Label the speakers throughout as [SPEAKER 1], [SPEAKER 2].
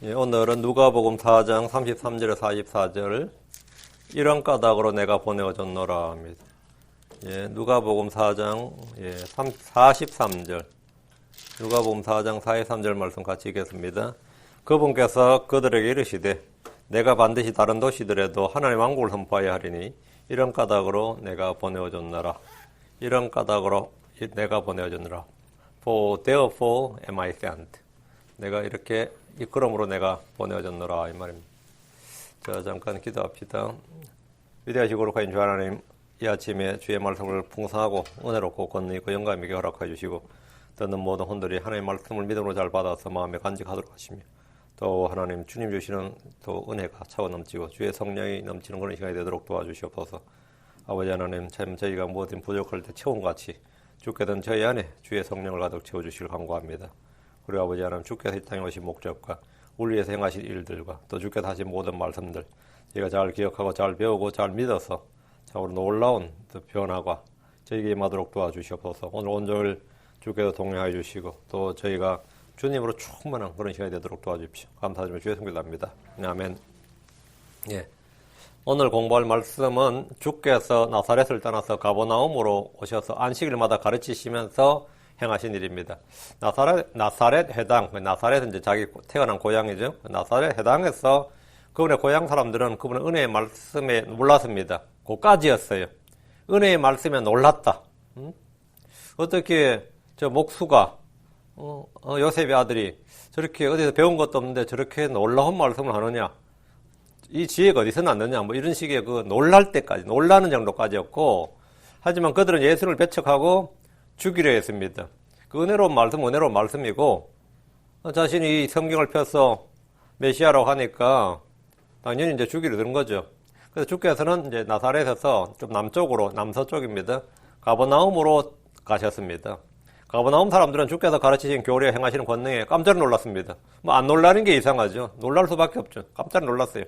[SPEAKER 1] 오늘은 누가복음 4장 33절에 44절 이런 까닭으로 내가 보내어줬노라 합니다. 누가복음 4장 43절 누가복음 4장 43절 말씀 같이 읽겠습니다. 그분께서 그들에게 이르시되 내가 반드시 다른 도시들에도 하나님의 왕국을 선포하여 하리니 이런 까닭으로 내가 보내어줬노라. 이런 까닭으로 내가 보내어줬노라. For therefore am I sent. 내가 이렇게 그러므로 내가 보내어졌노라 이 말입니다. 자, 잠깐 기도합시다. 위대하시고 거룩하신 주 하나님, 이 아침에 주의 말씀을 풍성하고 은혜롭고 권능 있고 영감 있게 허락해 주시고 듣는 모든 혼들이 하나님의 말씀을 믿음으로 잘 받아서 마음에 간직하도록 하시며 또 하나님 주님 주시는 또 은혜가 차고 넘치고 주의 성령이 넘치는 그런 시간이 되도록 도와주시옵소서. 아버지 하나님, 참 저희가 모든 부족할 때 체온같이 주께서는 저희 안에 주의 성령을 가득 채워주시길 간구합니다. 그리고 아버지 하나님, 주께서 이 땅에 오신 목적과 우리 위해서 행하실 일들과 또 주께서 하신 모든 말씀들 저희가 잘 기억하고 잘 배우고 잘 믿어서 참으로 놀라운 변화가 저희에게 임하도록 도와주시옵소서. 오늘 온종일 주께서 동행하여 주시고 또 저희가 주님으로 충만한 그런 시간이 되도록 도와주십시오. 감사드리며 주의 성교답니다. 아멘. 오늘 공부할 말씀은 주께서 나사렛을 떠나서 가버나움으로 오셔서 안식일마다 가르치시면서 행하신 일입니다. 나사렛 해당, 나사렛은 이제 자기 태어난 고향이죠. 나사렛 해당에서 그분의 고향 사람들은 그분의 은혜의 말씀에 놀랐습니다. 그까지였어요. 은혜의 말씀에 놀랐다. 어떻게 저 목수가 요셉의 아들이 저렇게 어디서 배운 것도 없는데 저렇게 놀라운 말씀을 하느냐? 이 지혜가 어디서 났느냐? 뭐 이런 식의 그 놀랄 때까지, 놀라는 정도까지였고, 하지만 그들은 예수를 배척하고 죽이려 했습니다. 그 은혜로운 말씀이고, 자신이 성경을 펴서 메시아라고 하니까 당연히 이제 죽이려 든 거죠. 그래서 주께서는 이제 나사렛에서 좀 남쪽으로, 남서쪽입니다. 가버나움으로 가셨습니다. 가버나움 사람들은 주께서 가르치신 교리에 행하시는 권능에 깜짝 놀랐습니다. 뭐 안 놀라는 게 이상하죠. 놀랄 수밖에 없죠. 깜짝 놀랐어요.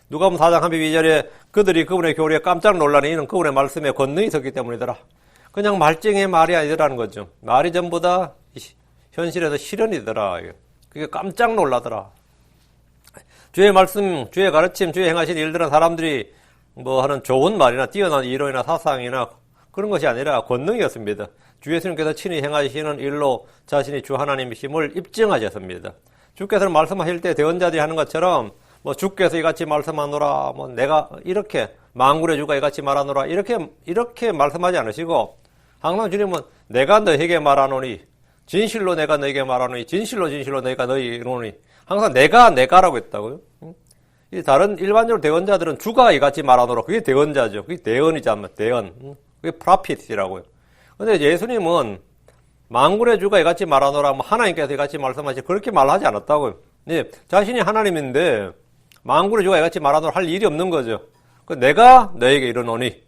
[SPEAKER 1] 누가복음 4장 32절에 그들이 그분의 교리에 깜짝 놀라는 이는 그분의 말씀에 권능이 있었기 때문이더라. 그냥 말쟁이의 말이 아니더라는 거죠. 말이 전부 다 현실에서 실현이더라. 그게 깜짝 놀라더라. 주의 말씀, 주의 가르침, 주의 행하신 일들은 사람들이 뭐 하는 좋은 말이나 뛰어난 이론이나 사상이나 그런 것이 아니라 권능이었습니다. 주 예수님께서 친히 행하시는 일로 자신이 주 하나님이심을 입증하셨습니다. 주께서는 말씀하실 때 대언자들이 하는 것처럼 뭐 주께서 이같이 말씀하노라, 뭐 내가 이렇게 만군의 주가 이같이 말하노라 이렇게 말씀하지 않으시고 항상 주님은 내가 너에게 말하노니 진실로 내가 너에게 말하노니 진실로 내가 너에게 이르노니 항상 내가라고 했다고요. 이 다른 일반적으로 대언자들은 주가 이같이 말하노라 그게 대언자죠. 그게 대언이지 않나 대언. 그게 프라핏이라고요. 근데 예수님은 만군의 주가 이같이 말하노라 뭐 하나님께서 이같이 말씀하시 그렇게 말하지 않았다고요. 자신이 하나님인데 만군의 주가 이같이 말하노라 할 일이 없는 거죠. 내가 너에게 이르노니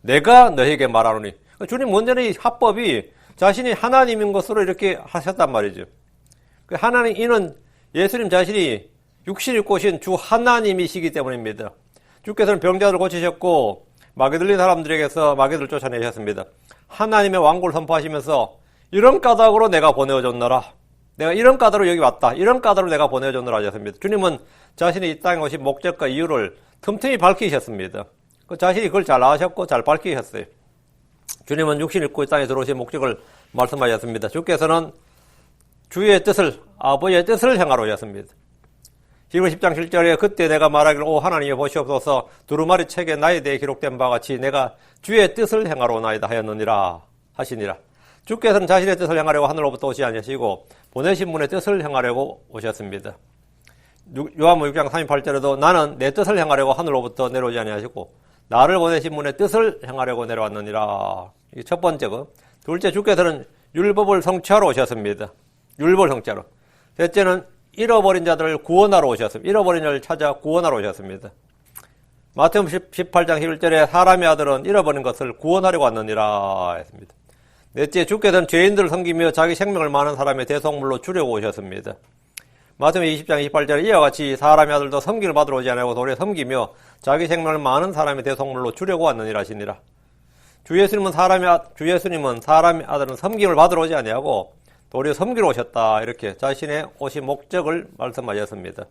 [SPEAKER 1] 내가 너에게 말하노니 주님 먼저는 이 합법이 자신이 하나님인 것으로 이렇게 하셨단 말이죠. 하나님 이는 예수님 자신이 육신을 꼬신 주 하나님이시기 때문입니다. 주께서는 병자들을 고치셨고 마귀 들린 사람들에게서 마귀들을 쫓아내셨습니다. 하나님의 왕국을 선포하시면서 이런 까닭으로 내가 보내어줬노라. 내가 이런 까닭으로 여기 왔다. 이런 까닭으로 내가 보내어줬노라 하셨습니다. 주님은 자신이 이 땅에 오신 목적과 이유를 틈틈이 밝히셨습니다. 자신이 그걸 잘 아셨고 잘 밝히셨어요. 주님은 육신 입고 이 땅에 들어오신 목적을 말씀하셨습니다. 주께서는 주의 뜻을, 아버지의 뜻을 행하러 오셨습니다. 히브리 10장 7절에 그때 내가 말하기를 오 하나님이 보시옵소서 두루마리 책에 나에 대해 기록된 바와 같이 내가 주의 뜻을 행하러 오나이다 하였느니라 하시니라. 주께서는 자신의 뜻을 행하려고 하늘로부터 오시 아니하시고 보내신 분의 뜻을 행하려고 오셨습니다. 요한복음 6장 38절에도 나는 내 뜻을 행하려고 하늘로부터 내려오지 아니하시고 나를 보내신 분의 뜻을 행하려고 내려왔느니라. 이게 첫 번째고, 둘째 주께서는 율법을 성취하러 오셨습니다. 율법을 성취하러. 셋째는 잃어버린 자들을 구원하러 오셨습니다. 잃어버린 자를 찾아 구원하러 오셨습니다. 마태복음 18장 11절에 사람의 아들은 잃어버린 것을 구원하려고 왔느니라 했습니다. 넷째 주께서는 죄인들을 섬기며 자기 생명을 많은 사람의 대속물로 주려고 오셨습니다. 마태복음 20장 28절에 이와 같이 사람의 아들도 섬김을 받으러 오지 아니하고 도리어 섬기며 자기 생명을 많은 사람의 대속물로 주려고 왔느니라 하시니라. 주 예수님은 사람의 아들은 섬김을 받으러 오지 아니하고 도리어 섬기러 오셨다. 이렇게 자신의 오신 목적을 말씀하셨습니다.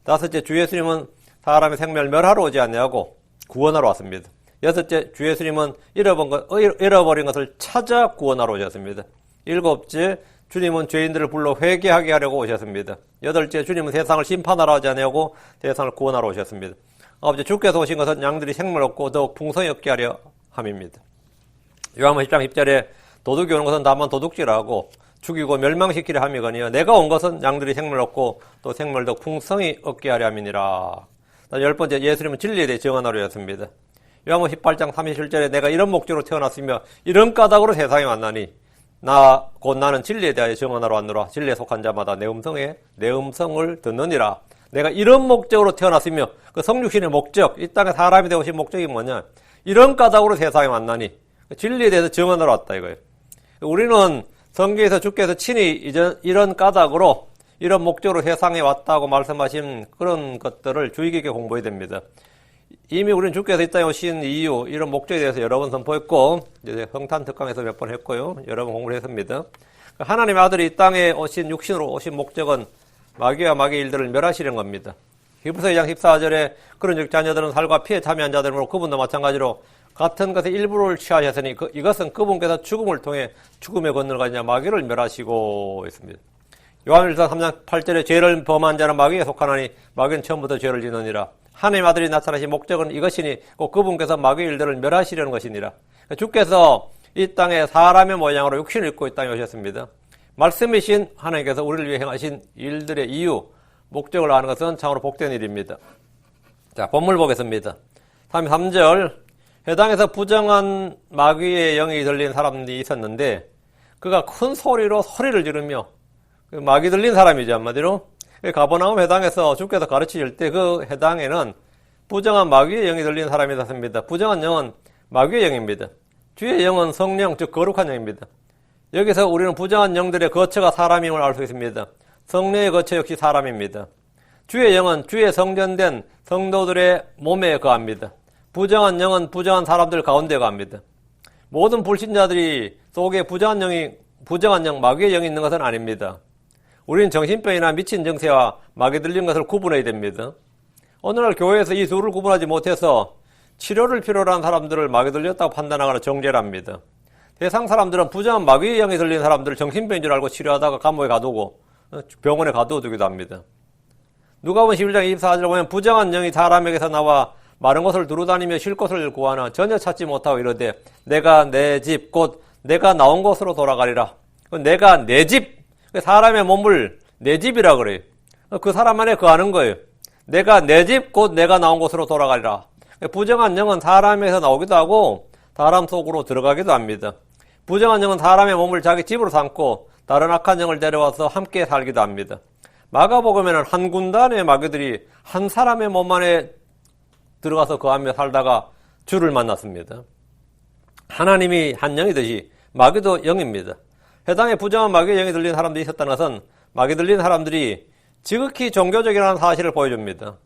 [SPEAKER 1] 다섯째, 주 예수님은 사람의 생명을 멸하러 오지 아니하고 구원하러 왔습니다. 여섯째, 주 예수님은 잃어버린 것을 찾아 구원하러 오셨습니다. 일곱째, 주님은 죄인들을 불러 회개하게 하려고 오셨습니다. 여덟째, 주님은 세상을 심판하러 오지 아니하고 세상을 구원하러 오셨습니다. 아홉째, 주께서 오신 것은 양들이 생명을 얻고 더욱 풍성히 얻게 하려 함입니다. 요한복음 10장 10절에 도둑이 오는 것은 다만 도둑질하고 죽이고 멸망시키려 함이거니와 내가 온 것은 양들이 생명을 얻고 또 생명을 더욱 풍성히 얻게 하려 함이니라. 열 번째, 예수님은 진리에 대해 증언하러 오셨습니다. 요한복음 18장 37절에 내가 이런 목적으로 태어났으며 이런 까닭으로 세상에 왔나니 나는 진리에 대하여 증언하러 왔노라. 진리에 속한 자마다 내 음성을 듣느니라. 내가 이런 목적으로 태어났으며 그 성육신의 목적, 이 땅에 사람이 되어 오신 목적이 뭐냐? 이런 까닭으로 세상에 왔나니 진리에 대해서 증언하러 왔다 이거예요. 우리는 성경에서 주께서 친히 이런 까닭으로 이런 목적으로 세상에 왔다고 말씀하신 그런 것들을 주의 깊게 공부해야 됩니다. 이미 우리는 주께서 이 땅에 오신 이유, 이런 목적에 대해서 여러 번 선포했고, 이제 성탄 특강에서 몇 번 했고요. 여러 번 공부를 했습니다. 하나님의 아들이 이 땅에 오신 육신으로 오신 목적은 마귀와 마귀의 일들을 멸하시는 겁니다. 히브리서 2장 14절에 그런즉 자녀들은 살과 피에 참여한 자들이므로 그분도 마찬가지로 같은 것의 일부를 취하셨으니 이것은 그분께서 죽음을 통해 죽음의 권능을 가지냐 마귀를 멸하시고 있습니다. 요한일서 3장 8절에 죄를 범한 자는 마귀에 속하나니 마귀는 처음부터 죄를 지느니라. 하나님의 아들이 나타나신 목적은 이것이니 곧 그분께서 마귀의 일들을 멸하시려는 것이니라. 주께서 이 땅에 사람의 모양으로 육신을 입고 이 땅에 오셨습니다. 말씀이신 하나님께서 우리를 위해 행하신 일들의 이유, 목적을 아는 것은 참으로 복된 일입니다. 자, 본문 보겠습니다. 3절 해당에서 부정한 마귀의 영이 들린 사람이 있었는데 그가 큰 소리로 소리를 지르며 마귀 들린 사람이죠, 한마디로. 가버나움 해당에서 주께서 가르치실 때 그 해당에는 부정한 마귀의 영이 들린 사람이 있었습니다. 부정한 영은 마귀의 영입니다. 주의 영은 성령, 즉 거룩한 영입니다. 여기서 우리는 부정한 영들의 거처가 사람임을 알 수 있습니다. 성령의 거처 역시 사람입니다. 주의 영은 주의 성전된 성도들의 몸에 거합니다. 부정한 영은 부정한 사람들 가운데 거합니다. 모든 불신자들이 속에 부정한 영, 마귀의 영이 있는 것은 아닙니다. 우리는 정신병이나 미친 정세와 마귀 들린 것을 구분해야 됩니다. 오늘날 교회에서 이 둘을 구분하지 못해서 치료를 필요로 한 사람들을 마귀 들렸다고 판단하거나 정죄를 합니다. 세상 사람들은 부정한 마귀의 영이 들린 사람들을 정신병인 줄 알고 치료하다가 감옥에 가두고 병원에 가두어두기도 합니다. 누가복음 11장 24절을 보면 부정한 영이 사람에게서 나와 마른 곳을 두루다니며 쉴 곳을 구하나 전혀 찾지 못하고 이르되 내가 내 집 곧 내가 나온 곳으로 돌아가리라. 내가 내 집, 사람의 몸을 내 집이라 그래요. 그 사람 안에 거하는 거예요. 내가 내 집 곧 내가 나온 곳으로 돌아가리라. 부정한 영은 사람에서 나오기도 하고 사람 속으로 들어가기도 합니다. 부정한 영은 사람의 몸을 자기 집으로 삼고 다른 악한 영을 데려와서 함께 살기도 합니다. 마가복음에는 한 군단의 마귀들이 한 사람의 몸 안에 들어가서 거하며 살다가 주를 만났습니다. 하나님이 한 영이듯이 마귀도 영입니다. 해당에 부정한 마귀의 영이 들린 사람들이 있었다는 것은 마귀 들린 사람들이 지극히 종교적이라는 사실을 보여줍니다.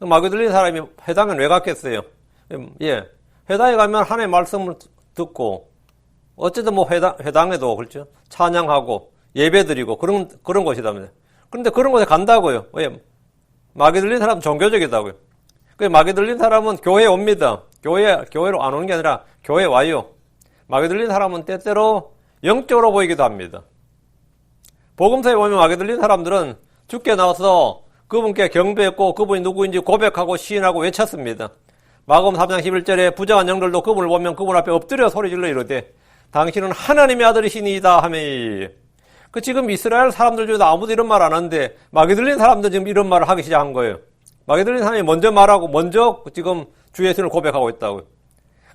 [SPEAKER 1] 마귀 들린 사람이 회당에 왜 갔겠어요? 회당에 가면 하나님의 말씀을 듣고 어쨌든 회당에도 그렇죠. 찬양하고 예배드리고 그런 곳이답니다. 그런데 그런 곳에 간다고요. 왜? 마귀 들린 사람은 종교적이다고요. 마귀 들린 사람은 교회에 옵니다. 교회로 안 오는 게 아니라 교회에 와요. 마귀 들린 사람은 때때로 영적으로 보이기도 합니다. 복음서에 보면 마귀 들린 사람들은 주께 나와서 그분께 경배했고 그분이 누구인지 고백하고 시인하고 외쳤습니다. 마가복음 3장 11절에 부정한 영들도 그분을 보면 그분 앞에 엎드려 소리질러 이르되 당신은 하나님의 아들이시니이다 하며 지금 이스라엘 사람들 중에도 아무도 이런 말 안 하는데 마귀 들린 사람도 지금 이런 말을 하기 시작한 거예요. 마귀 들린 사람이 먼저 말하고 먼저 지금 주 예수를 고백하고 있다고요.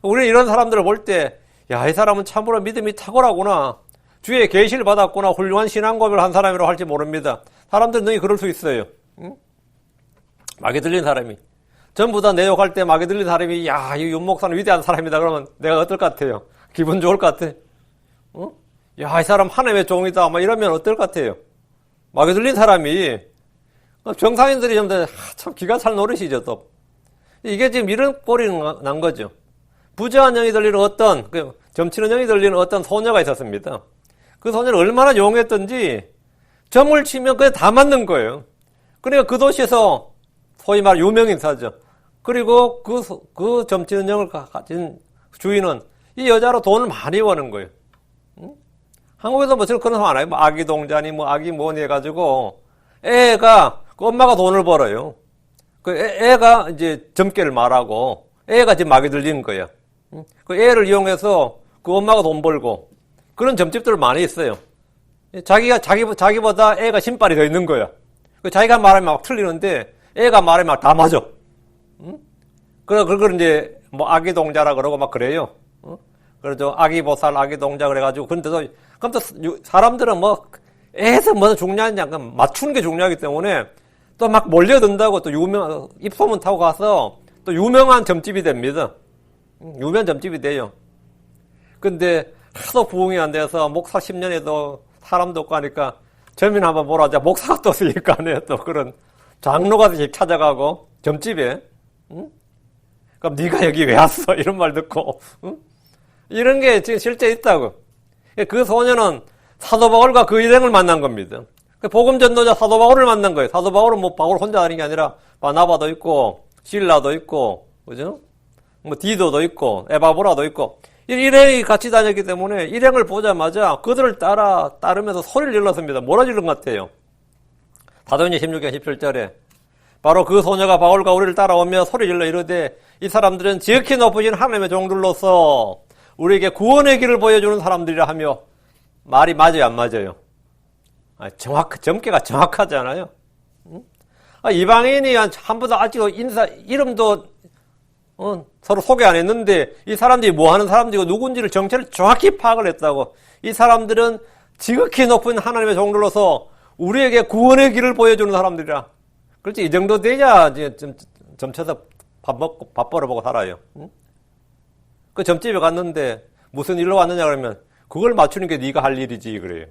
[SPEAKER 1] 우리는 이런 사람들을 볼 때 이 사람은 참으로 믿음이 탁월하구나. 주의 계시를 받았구나. 훌륭한 신앙고백을 한 사람이라고 할지 모릅니다. 사람들은 능히 그럴 수 있어요. 응? 마귀 들린 사람이. 전부 다 내 욕할 때 마귀 들린 사람이 이 윤 목사는 위대한 사람이다. 그러면 내가 어떨 것 같아요? 기분 좋을 것 같아? 이 사람 하나님의 종이다. 이러면 어떨 것 같아요? 마귀 들린 사람이 정상인들이 참 기가 찰 노릇이죠. 또 이게 지금 이런 꼴이 난 거죠. 부정한 영이 들리는 점치는 영이 들리는 어떤 소녀가 있었습니다. 그 소녀는 얼마나 용했던지 점을 치면 그게 다 맞는 거예요. 그러니까 그 도시에서 소위 말 유명인사죠. 그리고 그 점치는 영을 가진 주인은 이 여자로 돈을 많이 버는 거예요. 응? 한국에서 뭐 그런 상황 안 해요. 뭐 아기 동자니 뭐 아기 뭐니 해가지고 애가 그 엄마가 돈을 벌어요. 그 애가 이제 점괘를 말하고 애가 지금 마귀 들리는 거예요. 응? 그 애를 이용해서 그 엄마가 돈 벌고 그런 점집들 많이 있어요. 자기보다 애가 신발이 더 있는 거야. 자기가 말하면 막 틀리는데 애가 말하면 막 다 맞아. 응? 그걸 이제 뭐 아기 동자라 그러고 막 그래요. 응? 그래서 아기 보살, 아기 동자 그래가지고 그런데도 그럼 또 사람들은 뭐 애에서 뭐 중요하냐 맞추는 게 중요하기 때문에 또 막 몰려든다고 또 입소문 타고 가서 또 유명한 점집이 됩니다. 유명한 점집이 돼요. 근데 하도 부흥이 안 돼서 목사 10년에도 사람도 없고 하니까 점이나 한번 보러 가자. 목사가 또 있으니까 또 그런 장로가 찾아가고 점집에 응? 그럼 네가 여기 왜 왔어? 이런 말 듣고 응? 이런 게 지금 실제 있다고. 그 소녀는 사도 바울과 그 일행을 만난 겁니다. 복음 전도자 사도 바울을 만난 거예요. 사도 바울은 뭐 바울 혼자 하는 게 아니라 바나바도 있고 실라도 있고 그죠? 뭐 디도도 있고 에바브라도 있고 일행이 같이 다녔기 때문에 일행을 보자마자 그들을 따르면서 소리를 질렀습니다. 뭐라 질른 것 같아요? 사도행전 16장 17절에 바로 그 소녀가 바울과 우리를 따라오며 소리 질러 이르되 이 사람들은 지극히 높으신 하나님의 종들로서 우리에게 구원의 길을 보여주는 사람들이라 하며 말이 맞아요, 안 맞아요? 점괘가 정확하잖아요. 이방인이 한 번도 아직도 이름도 서로 소개 안 했는데 이 사람들이 뭐 하는 사람들이고 누군지를 정체를 정확히 파악을 했다고. 이 사람들은 지극히 높은 하나님의 종들로서 우리에게 구원의 길을 보여주는 사람들이라. 그렇지, 이 정도 돼야 이제 점쳐서 밥 벌어보고 살아요. 그 점집에 갔는데 무슨 일로 왔느냐 그러면 그걸 맞추는 게 네가 할 일이지 그래요.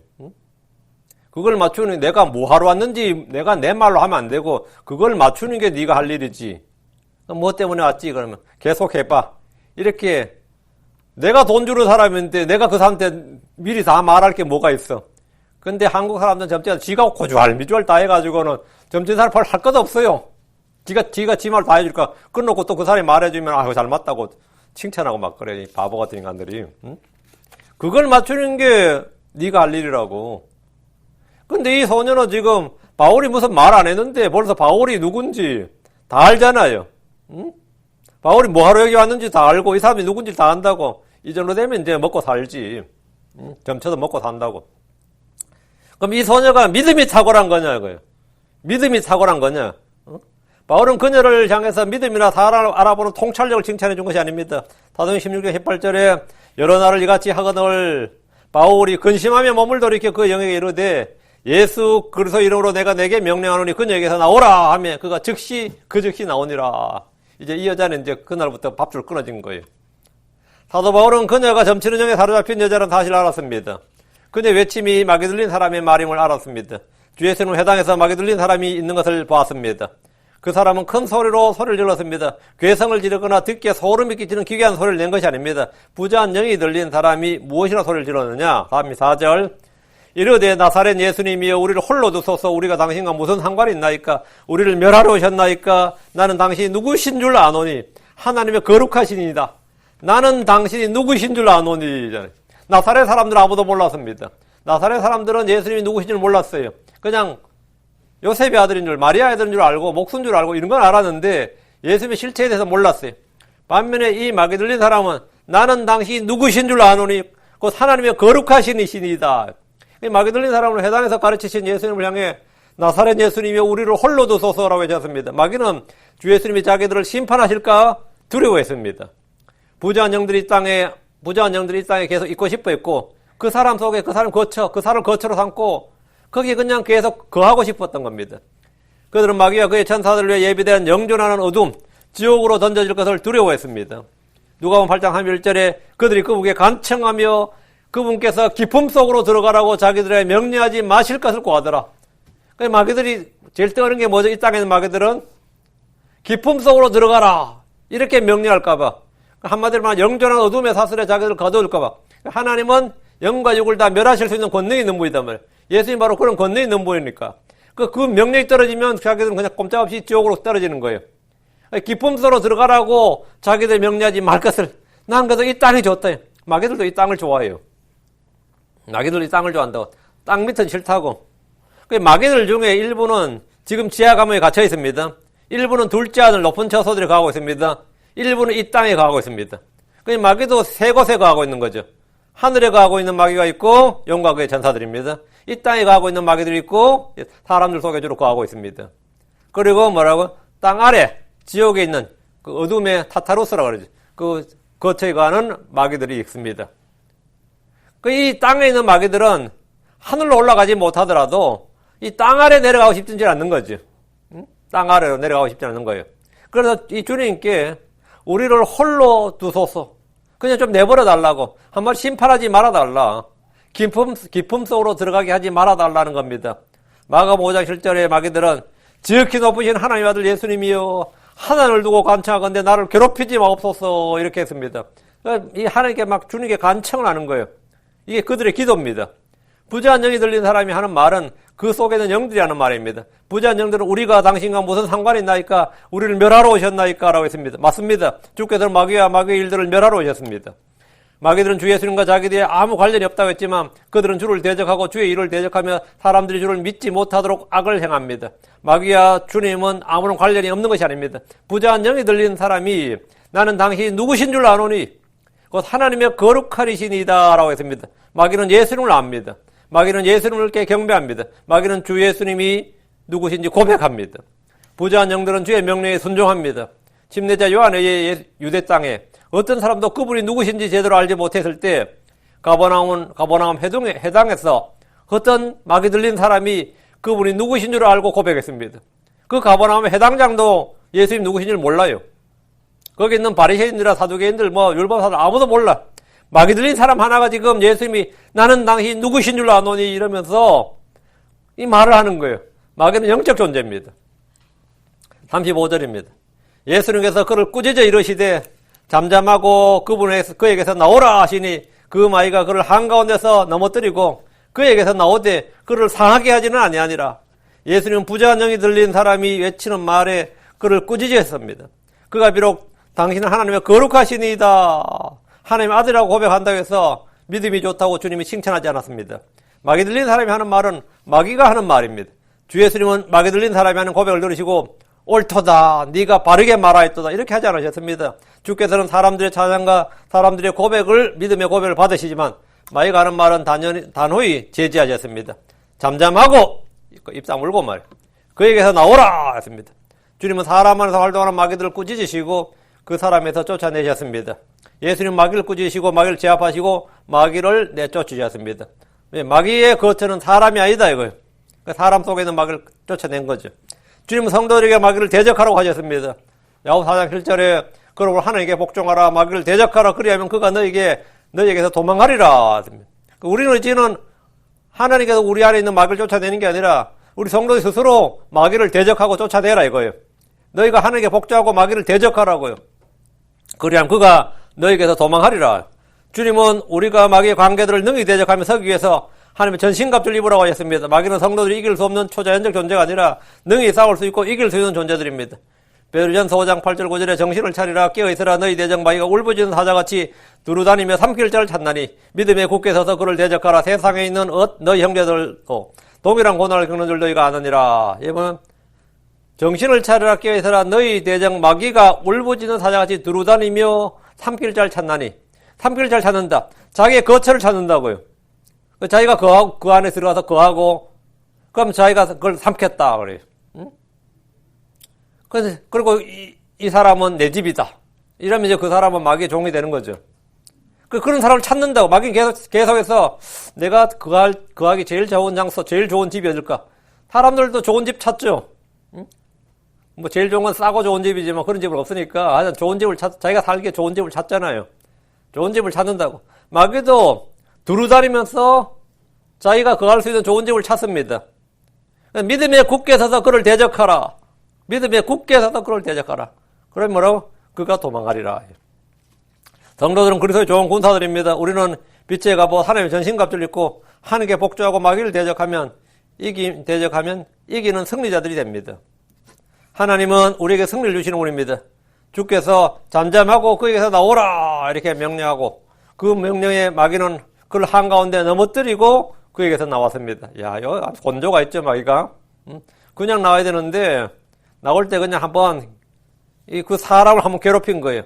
[SPEAKER 1] 그걸 맞추는 내가 뭐 하러 왔는지 내가 내 말로 하면 안 되고 그걸 맞추는 게 네가 할 일이지. 뭐 때문에 왔지 그러면 계속 해봐. 이렇게 내가 돈 주는 사람인데 내가 그 사람한테 미리 다 말할 게 뭐가 있어. 근데 한국 사람들은 점치가 지가 고주할 미주알 다 해가지고는 점치는 사람 별 할 것도 없어요. 지가 지 말 다 해줄까. 그러놓고 또 그 사람이 말해주면 아 잘 맞다고 칭찬하고 막 그래. 바보 같은 인간들이. 응? 그걸 맞추는 게 네가 할 일이라고. 근데 이 소녀는 지금 바울이 무슨 말 안 했는데 벌써 바울이 누군지 다 알잖아요. 응? 바울이 뭐하러 여기 왔는지 다 알고 이 사람이 누군지 다 안다고. 이 정도 되면 이제 먹고 살지. 응? 점쳐서 먹고 산다고. 그럼 이 소녀가 믿음이 탁월한 거냐 이거예요. 믿음이 탁월한 거냐. 응? 바울은 그녀를 향해서 믿음이나 사람을 알아보는 통찰력을 칭찬해 준 것이 아닙니다. 사도행전 16장 18절에 여러 날을 이같이 하거늘 바울이 근심하며 몸을 돌이켜 그 영에게 이르되 예수 그리스도 이름으로 내가 내게 명령하노니 그녀에게서 나오라 하며 그가 즉시 나오니라. 이제 이 여자는 이제 그날부터 밥줄 끊어진 거예요. 사도 바울은 그녀가 점치는 영에 사로잡힌 여자라는 사실을 알았습니다. 그녀의 외침이 마귀 들린 사람의 말임을 알았습니다. 주 예수님 회당에서 마귀 들린 사람이 있는 것을 보았습니다. 그 사람은 큰 소리로 소리를 질렀습니다. 괴성을 지르거나 듣기에 소름이 끼치는 기괴한 소리를 낸 것이 아닙니다. 부자한 영이 들린 사람이 무엇이나 소리를 질렀느냐. 다음 4절 이르되 나사렛 예수님이여 우리를 홀로 두소서. 우리가 당신과 무슨 상관이 있나이까. 우리를 멸하러 오셨나이까. 나는 당신이 누구신 줄 아노니 하나님의 거룩하시니이다. 나는 당신이 누구신 줄 아노니. 나사렛 사람들은 아무도 몰랐습니다. 나사렛 사람들은 예수님이 누구신 줄 몰랐어요. 그냥 요셉의 아들인 줄, 마리아의 아들인 줄 알고 목숨 줄 알고 이런 건 알았는데 예수님의 실체에 대해서 몰랐어요. 반면에 이 마귀 들린 사람은 나는 당신이 누구신 줄 아노니 곧 하나님의 거룩하신 이신이다. 마귀 들린 사람을 회당에서 가르치신 예수님을 향해 나사렛 예수님이 우리를 홀로 두소서라고 하셨습니다. 마귀는 주 예수님이 자기들을 심판하실까 두려워했습니다. 부자한 영들이 이 땅에 계속 있고 싶어 했고 그 사람 속에 그 사람을 거처로 삼고 거기에 그냥 계속 거하고 싶었던 겁니다. 그들은 마귀와 그의 천사들을 위해 예비된 영존하는 어둠, 지옥으로 던져질 것을 두려워했습니다. 누가복음 8장 31절에 그들이 그분께 간청하며 그분께서 기품 속으로 들어가라고 자기들에게 명령하지 마실 것을 구하더라. 마귀들이 제일 떠오르는 게 뭐죠? 이 땅에 있는 마귀들은 기품 속으로 들어가라 이렇게 명령할까봐, 한마디로 말하면 영존한 어둠의 사슬에 자기들을 가둬둘까봐. 하나님은 영과 육을 다 멸하실 수 있는 권능이 있는 분이단 말이에요. 예수님 바로 그런 권능이 있는 분이니까. 그 명령이 떨어지면 자기들은 그냥 꼼짝없이 지옥으로 떨어지는 거예요. 기쁨 속으로 들어가라고 자기들 명령하지 말 것을. 난 그래서 이 땅이 좋다. 마귀들도 이 땅을 좋아해요. 마귀들도 이 땅을 좋아한다고. 땅 밑은 싫다고. 마귀들 중에 일부는 지금 지하 감옥에 갇혀 있습니다. 일부는 둘째 하늘 높은 처소들에 가고 있습니다. 일부는 이 땅에 가고 있습니다. 그 마귀도 세 곳에 가고 있는 거죠. 하늘에 가고 있는 마귀가 있고 영과 그의 전사들입니다. 이 땅에 가고 있는 마귀들이 있고 사람들 속에 주로 가고 있습니다. 그리고 뭐라고? 땅 아래 지옥에 있는 그 어둠의 타타루스라고 그러죠. 그 거처에 가는 마귀들이 있습니다. 그 이 땅에 있는 마귀들은 하늘로 올라가지 못하더라도 이 땅 아래 내려가고 싶지 않는 거죠. 땅 아래로 내려가고 싶지 않는 거예요. 그래서 이 주님께 우리를 홀로 두소서. 그냥 좀 내버려 달라고. 한번 심판하지 말아 달라. 기품 속으로 들어가게 하지 말아 달라는 겁니다. 마가복음 5장 7절에 마귀들은 지극히 높으신 하나님 아들 예수님이여 하나님을 두고 간청하건대 나를 괴롭히지 마옵소서 이렇게 했습니다. 이 하나님께 막 주님께 간청을 하는 거예요. 이게 그들의 기도입니다. 부재한 영이 들린 사람이 하는 말은 그 속에는 영들이 하는 말입니다. 부재한 영들은 우리가 당신과 무슨 상관이 있나이까? 우리를 멸하러 오셨나이까? 라고 했습니다. 맞습니다. 주께서는 마귀와 마귀의 일들을 멸하러 오셨습니다. 마귀들은 주 예수님과 자기들이 아무 관련이 없다고 했지만 그들은 주를 대적하고 주의 일을 대적하며 사람들이 주를 믿지 못하도록 악을 행합니다. 마귀와 주님은 아무런 관련이 없는 것이 아닙니다. 부재한 영이 들린 사람이 나는 당신이 누구신 줄 아노니 곧 하나님의 거룩하리시니이다 라고 했습니다. 마귀는 예수님을 압니다. 마귀는 예수님을 경배합니다. 마귀는 주 예수님이 누구신지 고백합니다. 부재한 영들은 주의 명령에 순종합니다. 침례자 요한의 유대 땅에 어떤 사람도 그분이 누구신지 제대로 알지 못했을 때 가버나움 해당에서 어떤 마귀 들린 사람이 그분이 누구신 줄 알고 고백했습니다. 그 가버나움 해당장도 예수님 누구신 줄 몰라요. 거기 있는 바리새인들이나 사두개인들 율법사들 아무도 몰라. 마귀 들린 사람 하나가 지금 예수님이 나는 당신 누구신 줄 아노니 이러면서 이 말을 하는 거예요. 마귀는 영적 존재입니다. 35절입니다. 예수님께서 그를 꾸짖어 이르시되 잠잠하고 그에게서 나오라 하시니 그 마귀가 그를 한가운데서 넘어뜨리고 그에게서 나오되 그를 상하게 하지는 아니하니라. 예수님은 부재한 영이 들린 사람이 외치는 말에 그를 꾸짖었습니다. 그가 비록 당신은 하나님의 거룩하시니이다. 하나님의 아들이라고 고백한다고 해서 믿음이 좋다고 주님이 칭찬하지 않았습니다. 마귀 들린 사람이 하는 말은 마귀가 하는 말입니다. 주 예수님은 마귀 들린 사람이 하는 고백을 들으시고 옳도다 네가 바르게 말하였도다 이렇게 하지 않으셨습니다. 주께서는 사람들의 찬양과 사람들의 고백을 믿음의 고백을 받으시지만 마귀가 하는 말은 단호히 제지하셨습니다. 잠잠하고 입 다물고 말 그에게서 나오라 했습니다. 주님은 사람 안에서 활동하는 마귀들을 꾸짖으시고 그 사람에서 쫓아내셨습니다. 예수님 마귀를 꾸짖으시고 마귀를 제압하시고 마귀를 내쫓으셨습니다. 마귀의 거처는 사람이 아니다 이거예요. 사람 속에 있는 마귀를 쫓아낸 거죠. 주님은 성도들에게 마귀를 대적하라고 하셨습니다. 야고보 4장 7절에 그러므로 하나님께 복종하라 마귀를 대적하라 그리하면 그가 너희에게서 도망하리라. 우리는 이제는 하나님께서 우리 안에 있는 마귀를 쫓아내는 게 아니라 우리 성도들 스스로 마귀를 대적하고 쫓아내라 이거예요. 너희가 하나님께 복종하고 마귀를 대적하라고요. 그리하면 그가 너희에게서 도망하리라. 주님은 우리가 마귀의 관계들을 능히 대적하며 서기 위해서 하나님의 전신갑주를 입으라고 하셨습니다. 마귀는 성도들이 이길 수 없는 초자연적 존재가 아니라 능히 싸울 수 있고 이길 수 있는 존재들입니다. 베드로전서 5장 8절 9절에 정신을 차리라 깨어있으라 너희 대적 마귀가 울부짖는 사자같이 두루다니며 삼킬 자를 찾나니 믿음에 굳게 서서 그를 대적하라. 세상에 있는 너희 형제들도 동일한 고난을 겪는 줄 너희가 아느니라. 여러분 정신을 차리라 깨어있으라 너희 대적 마귀가 울부짖는 사자같이 두루다니며 삼킬 자를 찾나니 삼킬 자를 찾는다. 자기의 거처를 찾는다고요. 자기가 그 안에 들어가서 거하고 그럼 자기가 그걸 삼켰다 그래요. 응? 그리고 이 사람은 내 집이다. 이러면 이제 그 사람은 마귀의 종이 되는 거죠. 그런 사람을 찾는다고. 마귀는 계속해서 내가 거하기 제일 좋은 장소, 제일 좋은 집이 어딜까? 사람들도 좋은 집 찾죠. 응? 뭐 제일 좋은 건 싸고 좋은 집이지만 그런 집은 없으니까 좋은 집을 자기가 살기에 좋은 집을 찾잖아요. 좋은 집을 찾는다고. 마귀도 두루다니면서 자기가 거할 수 있는 좋은 집을 찾습니다. 믿음에 굳게 서서 그를 대적하라. 믿음에 굳게 서서 그를 대적하라. 그러면 뭐라고? 그가 도망가리라. 성도들은 그리스도의 좋은 군사들입니다. 우리는 빛의 갑옷 하나님의 전신갑주를 입고 하늘께 복주하고 마귀를 대적하면 이기는 승리자들이 됩니다. 하나님은 우리에게 승리를 주시는 분입니다. 주께서 잠잠하고 거기에서 나오라 이렇게 명령하고 그 명령에 마귀는 그를 한가운데 넘어뜨리고 그에게서 나왔습니다. 야, 여기 곤조가 있죠, 마귀가. 그냥 나와야 되는데 나올 때 그냥 한번 그 사람을 한번 괴롭힌 거예요.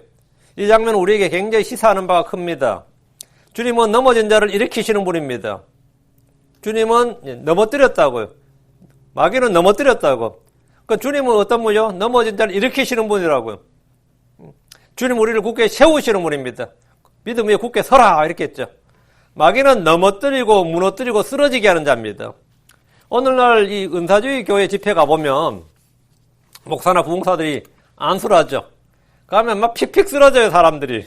[SPEAKER 1] 이 장면은 우리에게 굉장히 시사하는 바가 큽니다. 주님은 넘어진 자를 일으키시는 분입니다. 주님은 넘어뜨렸다고요. 마귀는 넘어뜨렸다고. 그러니까 주님은 어떤 분이요? 넘어진 자를 일으키시는 분이라고요. 주님 우리를 굳게 세우시는 분입니다. 믿음 위에 굳게 서라 이렇게 했죠. 마귀는 넘어뜨리고 무너뜨리고 쓰러지게 하는 자입니다. 오늘날 이 은사주의 교회 집회 가보면 목사나 부흥사들이 안수라죠. 가면 막 픽픽 쓰러져요, 사람들이.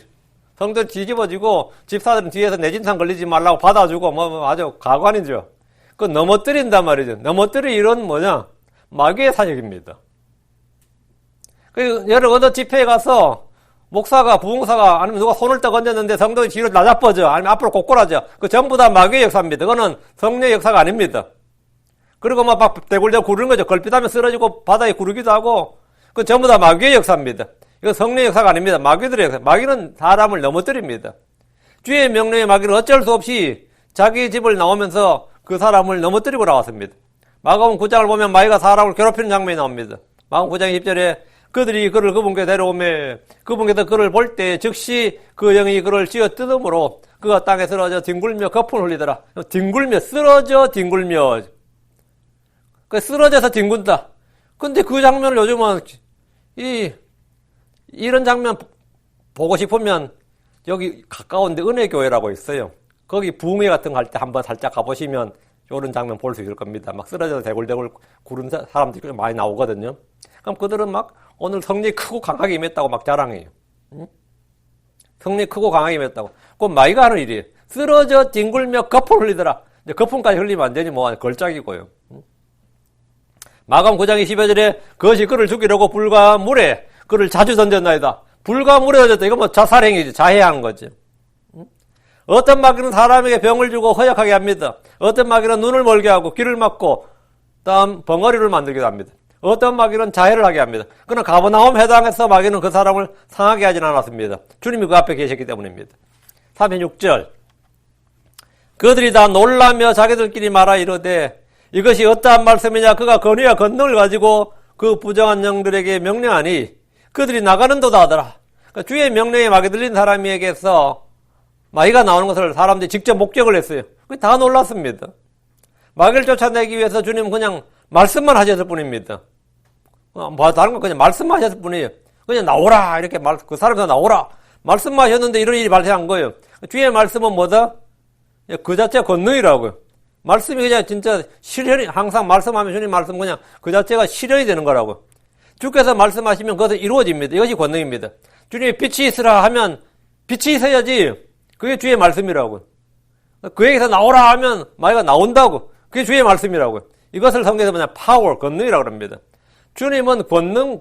[SPEAKER 1] 성전 뒤집어지고 집사들은 뒤에서 내진상 걸리지 말라고 받아주고 뭐 아주 가관이죠. 그 넘어뜨린단 말이죠. 넘어뜨릴 일은 뭐냐? 마귀의 사역입니다. 여러 어느 집회에 가서 목사가 부흥사가 아니면 누가 손을 딱 얹었는데 성도이 뒤로 나자빠져 아니면 앞으로 고꾸라져. 그 전부 다 마귀의 역사입니다. 그거는 성령의 역사가 아닙니다. 그리고 막 대굴대굴 구르는 거죠. 걸핏하면 쓰러지고 바다에 구르기도 하고 그 전부 다 마귀의 역사입니다. 이건 성령의 역사가 아닙니다. 마귀들의 역사. 마귀는 사람을 넘어뜨립니다. 주의 명령에 마귀는 어쩔 수 없이 자기 집을 나오면서 그 사람을 넘어뜨리고 나왔습니다. 마가복음 9장을 보면 마귀가 사람을 괴롭히는 장면이 나옵니다. 마가복음 9장 10절에 그들이 그를 그분께 데려오매 그분께서 그를 볼 때 즉시 그 영이 그를 쥐어 뜯음으로 그가 땅에 쓰러져 뒹굴며 거품을 흘리더라. 뒹굴며 쓰러져 뒹굴며 쓰러져서 뒹군다. 근데 그 장면을 요즘은 이런 장면 보고 싶으면 여기 가까운데 은혜교회라고 있어요. 거기 부흥회 같은 거 할 때 한번 살짝 가보시면 이런 장면 볼 수 있을 겁니다. 막 쓰러져서 대굴대굴 구른 사람들이 많이 나오거든요. 그럼 그들은 막 오늘 성리 크고 강하게 임했다고 막 자랑해요. 응? 성리 크고 강하게 임했다고. 그건 마귀가 하는 일이에요. 쓰러져 뒹굴며 거품 흘리더라. 이제 거품까지 흘리면 안 되니 뭐 걸작이고요. 응? 마가복음 9장 25절에 그것이 그를 죽이려고 불과 물에 그를 자주 던졌나이다. 불과 물에 던졌다. 이건 뭐 자살행위지. 자해하는 거죠. 어떤 마귀는 사람에게 병을 주고 허약하게 합니다. 어떤 마귀는 눈을 멀게 하고 귀를 막고 다음 벙어리를 만들기도 합니다. 어떤 마귀는 자해를 하게 합니다. 그러나 가버나움 해당해서 마귀는 그 사람을 상하게 하진 않았습니다. 주님이 그 앞에 계셨기 때문입니다. 36절 그들이 다 놀라며 자기들끼리 말하 이르되 이것이 어떠한 말씀이냐 그가 권위와 권능을 가지고 그 부정한 영들에게 명령하니 그들이 나가는 도다 하더라. 그러니까 주의 명령에 마귀 들린 사람에게서 마귀가 나오는 것을 사람들이 직접 목격을 했어요. 다 놀랐습니다. 마귀를 쫓아내기 위해서 주님은 그냥 말씀만 하셨을 뿐입니다. 뭐 다른 건 그냥 말씀만 하셨을 뿐이에요. 그냥 나오라 이렇게 그 사람도 나오라 말씀만 하셨는데 이런 일이 발생한 거예요. 주의 말씀은 뭐다? 그 자체가 권능이라고요. 말씀이 그냥 진짜 실현이 항상 말씀하면 주님 말씀 그냥 그 자체가 실현이 되는 거라고요. 주께서 말씀하시면 그것은 이루어집니다. 이것이 권능입니다. 주님이 빛이 있으라 하면 빛이 있어야지. 그게 주의 말씀이라고요. 그에게서 나오라 하면 마귀가 나온다고. 그게 주의 말씀이라고요. 이것을 성경에서 뭐냐? 파워, 권능이라고 합니다. 주님은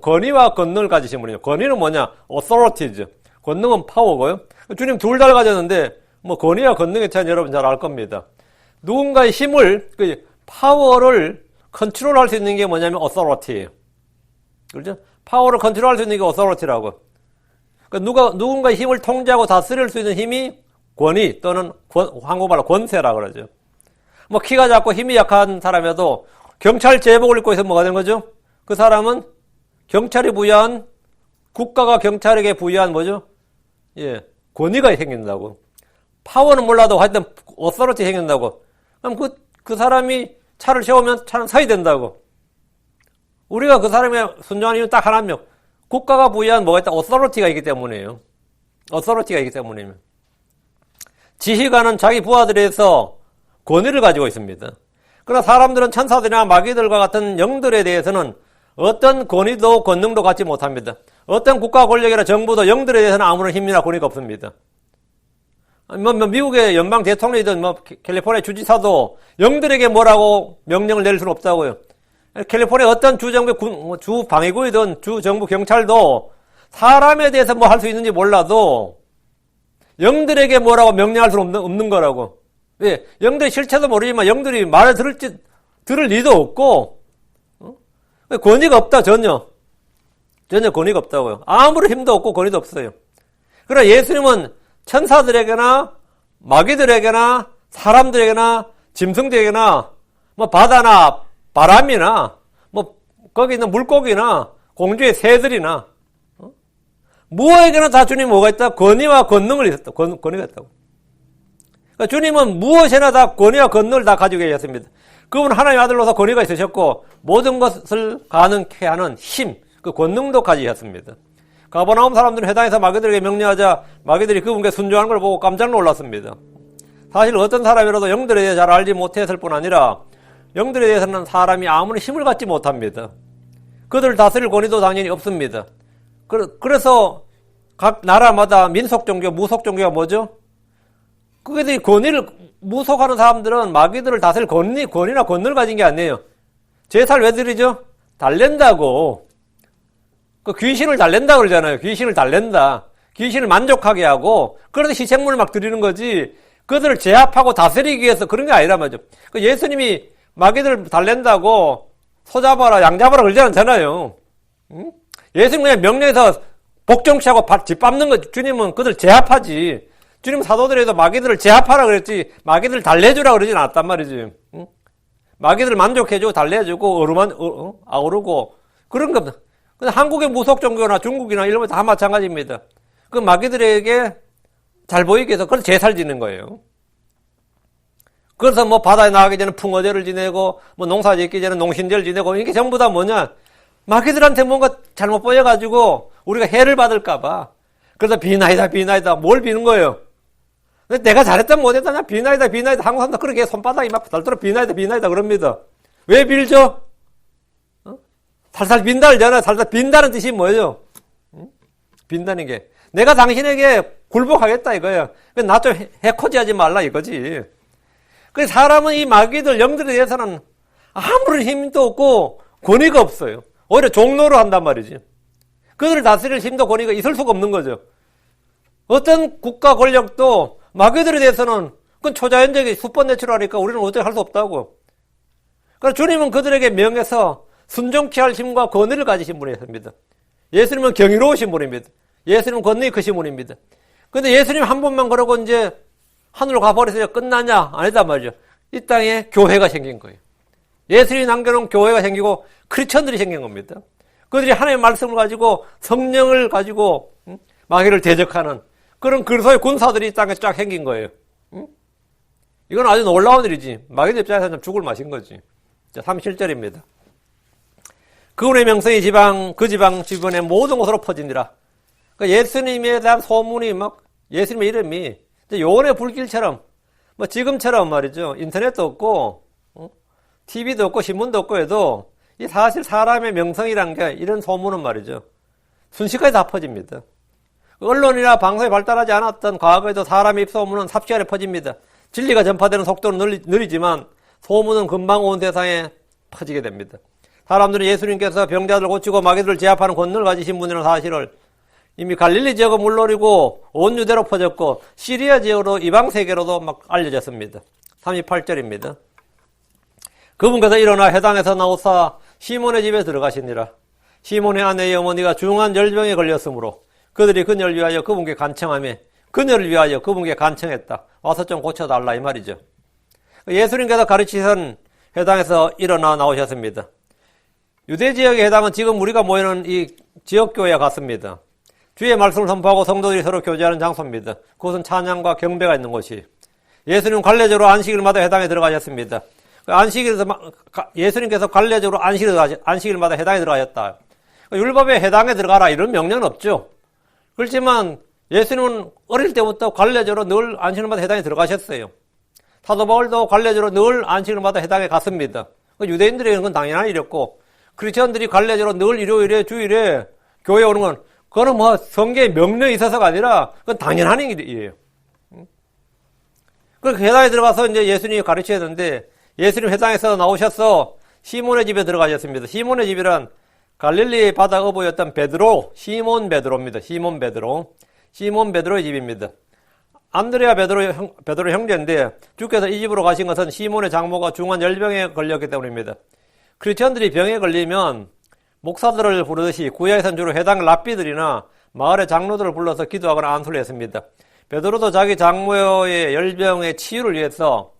[SPEAKER 1] 권위와 권능을 가지신 분이에요. 권위는 뭐냐? authorities. 권능은 파워고요. 주님 둘 다 가졌는데 뭐 권위와 권능의 차이는 여러분 잘 알 겁니다. 누군가의 힘을, 파워를 컨트롤할 수 있는 게 뭐냐면 authority예요. 그렇죠? 파워를 컨트롤할 수 있는 게 authority라고. 그러니까 누군가의 힘을 통제하고 다스릴 수 있는 힘이 권위 또는 한국말로 권세라고 그러죠. 뭐 키가 작고 힘이 약한 사람이라도 경찰 제복을 입고 있으면 뭐가 되는 거죠? 그 사람은 경찰이 부여한 국가가 경찰에게 부여한 뭐죠? 예, 권위가 생긴다고. 파워는 몰라도 하여튼 어서러티 생긴다고. 그럼 그 사람이 차를 세우면 차는 서야 된다고. 우리가 그 사람의 순종하는 이유는 딱 하나며 국가가 부여한 뭐가 있다? 어서러티가 있기 때문이에요. 어서러티가 있기 때문이에요. 지휘관은 자기 부하들에서 권위를 가지고 있습니다. 그러나 사람들은 천사들이나 마귀들과 같은 영들에 대해서는 어떤 권위도 권능도 갖지 못합니다. 어떤 국가 권력이나 정부도 영들에 대해서는 아무런 힘이나 권위가 없습니다. 미국의 연방 대통령이든 캘리포니아 주지사도 영들에게 뭐라고 명령을 내릴 수는 없다고요. 캘리포니아 어떤 주 방위구이든 주 정부 경찰도 사람에 대해서 뭐 할 수 있는지 몰라도 영들에게 뭐라고 명령할 수는 없는 거라고. 왜? 영들이 실체도 모르지만 영들이 말을 들을 리도 없고, 권위가 없다, 전혀. 전혀 권위가 없다고요. 아무런 힘도 없고 권위도 없어요. 그러나 예수님은 천사들에게나 마귀들에게나 사람들에게나 짐승들에게나 뭐 바다나 바람이나 뭐 거기 있는 물고기나 공주의 새들이나 무엇에게나 다 주님 뭐가 있다? 권위와 권능을 있었다. 권위가 있다고. 그러니까 주님은 무엇에나 다 권위와 권능을 다 가지고 계셨습니다. 그분 하나님의 아들로서 권위가 있으셨고 모든 것을 가능케 하는 힘, 그 권능도 가지셨습니다. 가버나움 사람들은 회당에서 마귀들에게 명령하자 마귀들이 그분께 순종하는 걸 보고 깜짝 놀랐습니다. 사실 어떤 사람이라도 영들에 대해 잘 알지 못했을 뿐 아니라 영들에 대해서는 사람이 아무리 힘을 갖지 못합니다. 그들을 다스릴 권위도 당연히 없습니다. 그래서 각 나라마다 민속 종교, 무속 종교가 뭐죠? 그들이 권위를 무속하는 사람들은 마귀들을 다스릴 권위나 권능을 가진 게 아니에요. 제사를 왜 드리죠? 달랜다고. 그 귀신을 달랜다 그러잖아요. 귀신을 달랜다. 귀신을 만족하게 하고 그래서 희생물을 막 드리는 거지. 그들을 제압하고 다스리기 위해서 그런 게 아니란 말이죠. 그 예수님이 마귀들을 달랜다고 소 잡아라, 양 잡아라 그러지 않잖아요. 응? 예수님 그냥 명령해서 복종치하고 짓밟는 거. 주님은 그들 제압하지. 주님 사도들에도 마귀들을 제압하라 그랬지 마귀들을 달래주라 그러진 않았단 말이지. 응? 마귀들을 만족해주고 달래주고 아우르고 그런 겁니다. 근데 한국의 무속 종교나 중국이나 일본 다 마찬가지입니다. 그 마귀들에게 잘 보이기 위해서 그걸 제사를 지는 거예요. 그래서 뭐 바다에 나가기 전에 풍어제를 지내고 뭐 농사 짓기 전에 농신제를 지내고 이게 전부 다 뭐냐? 마귀들한테 뭔가 잘못 보여가지고 우리가 해를 받을까봐. 그래서 비나이다 뭘 비는 거예요? 근데 내가 잘했다 못했다 비나이다 한국 사람들 그렇게 손바닥이 막 달도록 비나이다 그럽니다. 왜 빌죠? 살살 빈다 그러잖아요. 살살 빈다는 뜻이 뭐예요? 빈다는 게 내가 당신에게 굴복하겠다 이거예요. 나 좀 해코지하지 말라 이거지. 그 사람은 이 마귀들 영들에 대해서는 아무런 힘도 없고 권위가 없어요. 오히려 종로로 한단 말이지. 그들을 다스릴 힘도 권위가 있을 수가 없는 거죠. 어떤 국가 권력도 마귀들에 대해서는 그건 초자연적인 수퍼내추럴하니까 우리는 어떻게 할 수 없다고. 그래서 주님은 그들에게 명해서 순종케 할 힘과 권위를 가지신 분이었습니다. 예수님은 경이로우신 분입니다. 예수님은 권능이 크신 분입니다. 근데 예수님 한 번만 그러고 이제 하늘로 가버려서 끝나냐? 아니단 말이죠. 이 땅에 교회가 생긴 거예요. 예수님이 남겨놓은 교회가 생기고 크리스천들이 생긴 겁니다. 그들이 하나님의 말씀을 가지고 성령을 가지고 마귀를 대적하는 그런 그리스도의 군사들이 이 땅에 쫙 생긴 거예요. 이건 아주 놀라운 일이지. 마귀들 입장에서는 죽을 맛인 거지. 자, 37절입니다. 그분의 명성이 그 지방 주변의 모든 곳으로 퍼지니라. 그러니까 예수님에 대한 소문이 막 예수님의 이름이 요원의 불길처럼 뭐 지금처럼 말이죠. 인터넷도 없고 TV도 없고 신문도 없고 해도 이 사실 사람의 명성이란 게 이런 소문은 말이죠. 순식간에 다 퍼집니다. 언론이나 방송이 발달하지 않았던 과거에도 사람의 입소문은 삽시간에 퍼집니다. 진리가 전파되는 속도는 느리지만 소문은 금방 온 세상에 퍼지게 됩니다. 사람들은 예수님께서 병자들 고치고 마귀들을 제압하는 권능을 가지신 분이라는 사실을 이미 갈릴리 지역은 물론이고 온 유대로 퍼졌고 시리아 지역으로 이방 세계로도 막 알려졌습니다. 38절입니다. 그분께서 일어나 회당에서 나오사 시몬의 집에 들어가시니라. 시몬의 아내의 어머니가 중한 열병에 걸렸으므로 그들이 그녀를 위하여 그분께 간청하며 그녀를 위하여 그분께 간청했다. 와서 좀 고쳐달라 이 말이죠. 예수님께서 가르치신 회당에서 일어나 나오셨습니다. 유대 지역의 회당은 지금 우리가 모이는 이 지역교회와 같습니다. 주의 말씀을 선포하고 성도들이 서로 교제하는 장소입니다. 그것은 찬양과 경배가 있는 곳이. 예수님은 관례적으로 안식일마다 회당에 들어가셨습니다. 예수님께서 관례적으로 안식일마다 회당에 들어가셨다. 율법의 회당에 들어가라 이런 명령은 없죠. 그렇지만 예수님은 어릴 때부터 관례적으로 늘 안식일마다 회당에 들어가셨어요. 사도 바울도 관례적으로 늘 안식일마다 회당에 갔습니다. 유대인들에게는 그건 당연한 일이었고 크리스천들이 관례적으로 늘 일요일에 주일에 교회에 오는 건 그거는 뭐 성경에 명령이 있어서가 아니라 그건 당연한 일이에요. 그래서 회당에 들어가서 이제 예수님이 가르치셨는데 예수님 회당에서 나오셔서 시몬의 집에 들어가셨습니다. 시몬의 집이란 갈릴리 바다 어부였던 베드로, 시몬 베드로입니다. 시몬 베드로의 집입니다. 안드레아 베드로 형제인데 주께서 이 집으로 가신 것은 시몬의 장모가 중한 열병에 걸렸기 때문입니다. 크리스천들이 병에 걸리면 목사들을 부르듯이 구약에서는 주로 해당 랍비들이나 마을의 장로들을 불러서 기도하거나 안수를 했습니다. 베드로도 자기 장모의 열병의 치유를 위해서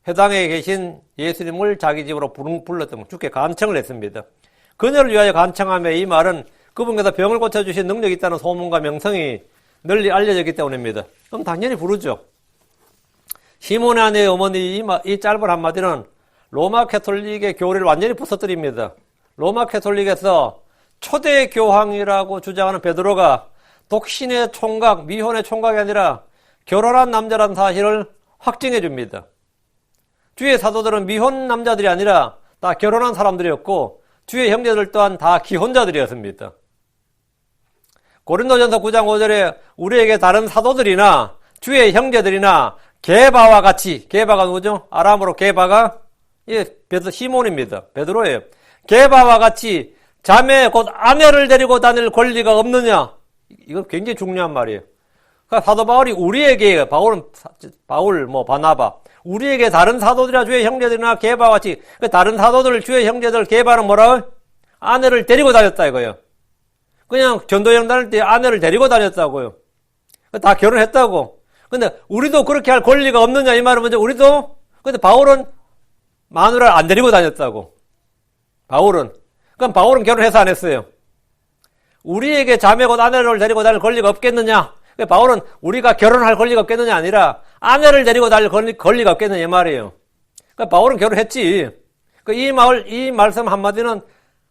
[SPEAKER 1] 해당에 계신 예수님을 자기 집으로 불렀던 주께 간청을 했습니다. 그녀를 위하여 간청하며 이 말은 그분께서 병을 고쳐주신 능력이 있다는 소문과 명성이 널리 알려졌기 때문입니다. 그럼 당연히 부르죠. 시몬의 아내의 어머니 이 짧은 한마디는 로마 캐톨릭의 교리를 완전히 부서뜨립니다. 로마 캐톨릭에서 초대 교황이라고 주장하는 베드로가 독신의 총각, 미혼의 총각이 아니라 결혼한 남자라는 사실을 확증해 줍니다. 주의 사도들은 미혼 남자들이 아니라 다 결혼한 사람들이었고 주의 형제들 또한 다 기혼자들이었습니다. 고린도전서 9장 5절에 우리에게 다른 사도들이나 주의 형제들이나 게바와 같이, 게바가 누구죠? 아람어로 게바가 시몬입니다. 베드로예요. 게바와 같이 자매 곧 아내를 데리고 다닐 권리가 없느냐? 이거 굉장히 중요한 말이에요. 그러니까 사도 바울이 우리에게, 바나바, 우리에게 다른 사도들이나 주의 형제들이나 게바와 같이, 다른 사도들, 주의 형제들, 게바는 뭐라고? 아내를 데리고 다녔다 이거예요. 그냥 전도여행 다닐 때 아내를 데리고 다녔다고요. 다 결혼했다고. 근데 우리도 그렇게 할 권리가 없느냐 이 말은 먼저 우리도, 근데 바울은 마누라를 안 데리고 다녔다고. 그럼 바울은 결혼해서 안 했어요. 우리에게 자매 곧 아내를 데리고 다닐 권리가 없겠느냐? 바울은 우리가 결혼할 권리가 없겠느냐 아니라 아내를 데리고 다닐 권리가 없겠느냐 이 말이에요. 그러니까 바울은 결혼했지. 이 말씀 한마디는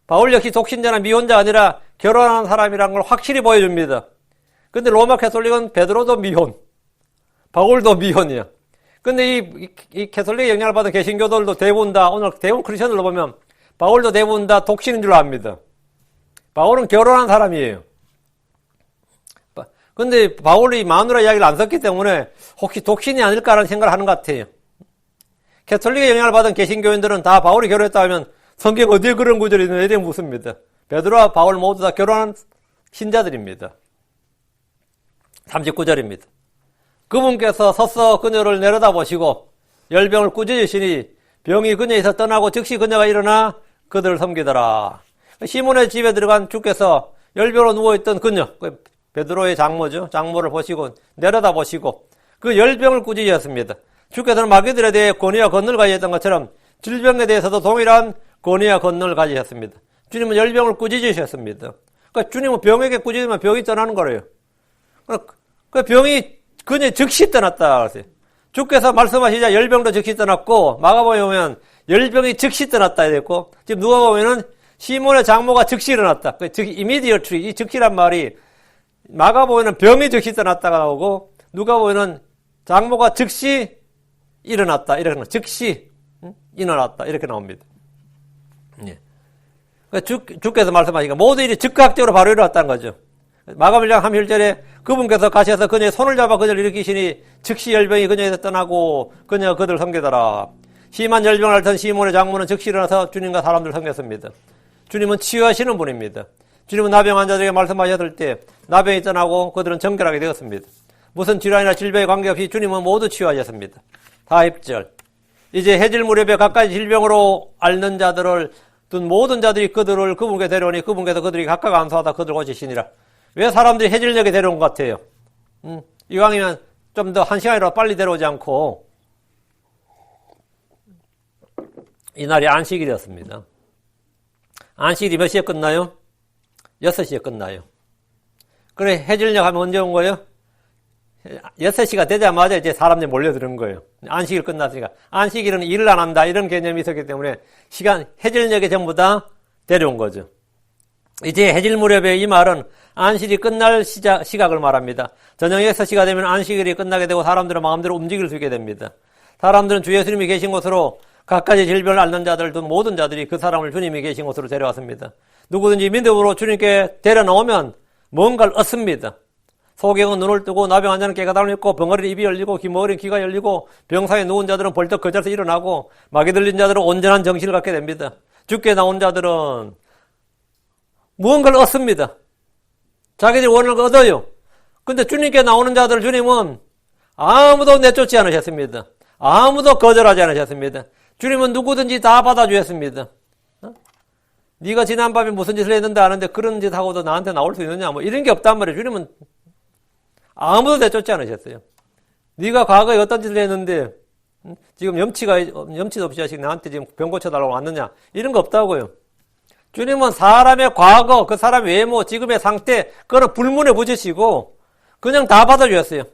[SPEAKER 1] 바울 역시 독신자나 미혼자가 아니라 결혼한 사람이라는 걸 확실히 보여줍니다. 근데 로마 캐톨릭은 베드로도 미혼, 바울도 미혼이야. 근데 이 캐톨릭의 영향을 받은 개신교들도 대부분 크리스천들로 보면 바울도 대부분 다 독신인 줄 압니다. 바울은 결혼한 사람이에요. 근데 바울이 마누라 이야기를 안 썼기 때문에 혹시 독신이 아닐까라는 생각을 하는 것 같아요. 캐톨릭의 영향을 받은 개신교인들은 다 바울이 결혼했다 하면 성경 어디에 그런 구절이 있느냐 이렇게 묻습니다. 베드로와 바울 모두 다 결혼한 신자들입니다. 39절입니다. 그분께서 서서 그녀를 내려다보시고 열병을 꾸짖으시니 병이 그녀에서 떠나고 즉시 그녀가 일어나 그들을 섬기더라. 시몬의 집에 들어간 주께서 열병으로 누워있던 그녀, 베드로의 장모죠. 장모를 보시고 내려다보시고 그 열병을 꾸짖으셨습니다. 주께서는 마귀들에 대해 권위와 권능을 가지셨던 것처럼 질병에 대해서도 동일한 권위와 권능을 가지셨습니다. 주님은 열병을 꾸짖으셨습니다. 그러니까 주님은 병에게 꾸짖으면 병이 떠나는 거래요. 그 병이 그녀 즉시 떠났다 그랬어요. 주께서 말씀하시자 열병도 즉시 떠났고 마가복음에 보면 열병이 즉시 떠났다 이랬고 지금 누가복음에는 시몬의 장모가 즉시 일어났다. 즉 immediately 이 즉시란 말이 마가복음에는 병이 즉시 떠났다가 나오고 누가복음에는 장모가 즉시 일어났다 이렇게 즉시 일어났다 이렇게 나옵니다. 예. 주께서 말씀하시니까 모든 일이 즉각적으로 바로 일어났다는 거죠. 마가복음 1장 31절에 그분께서 가셔서 그녀의 손을 잡아 그녀를 일으키시니 즉시 열병이 그녀에서 떠나고 그녀가 그들을 섬기더라. 심한 열병을 앓던 시몬의 장모는 즉시 일어나서 주님과 사람들을 섬겼습니다. 주님은 치유하시는 분입니다. 주님은 나병 환자들에게 말씀하셨을 때 나병이 떠나고 그들은 정결하게 되었습니다. 무슨 질환이나 질병에 관계없이 주님은 모두 치유하셨습니다. 다입절. 이제 해질 무렵에 각가지 질병으로 앓는 자들을 둔 모든 자들이 그들을 그분께 데려오니 그분께서 그들이 각각 안수하다 그들을 고치시니라. 왜 사람들이 해질녘에 데려온 것 같아요? 이왕이면 좀 더 한 시간이라도 빨리 데려오지 않고 이날이 안식일이었습니다. 안식일이 몇 시에 끝나요? 6시에 끝나요. 그래 해질녘 하면 언제 온 거예요? 6시가 되자마자 이제 사람들이 몰려드는 거예요. 안식일 끝났으니까. 안식일은 일을 안 한다 이런 개념이 있었기 때문에 해질녘에 전부 다 데려온 거죠. 이제 해질 무렵에 이 말은 안식일이 끝날 시각을 말합니다. 저녁 6시가 되면 안식일이 끝나게 되고 사람들은 마음대로 움직일 수 있게 됩니다. 사람들은 주 예수님이 계신 곳으로 각가지 질병을 앓는 자들 등 모든 자들이 그 사람을 주님이 계신 곳으로 데려왔습니다. 누구든지 믿음으로 주님께 데려나오면 뭔가를 얻습니다. 소경은 눈을 뜨고 나병 환자는 깨가다를 입고 벙어리는 입이 열리고 기머리는 귀가 열리고 병상에 누운 자들은 벌떡 그 자리에서 일어나고 마귀 들린 자들은 온전한 정신을 갖게 됩니다. 주께 나온 자들은 무언가를 얻습니다. 자기들이 원하는 걸 얻어요. 근데 주님께 나오는 자들 주님은 아무도 내쫓지 않으셨습니다. 아무도 거절하지 않으셨습니다. 주님은 누구든지 다 받아주셨습니다. 네가 지난밤에 무슨 짓을 했는데 아는데 그런 짓 하고도 나한테 나올 수 있느냐? 뭐 이런 게 없단 말이에요. 주님은 아무도 내쫓지 않으셨어요. 네가 과거에 어떤 짓을 했는데 지금 염치도 없이 자식 나한테 지금 병 고쳐달라고 왔느냐? 이런 거 없다고요. 주님은 사람의 과거, 그 사람의 외모, 지금의 상태, 그거는 불문에 붙이시고 그냥 다 받아주셨어요.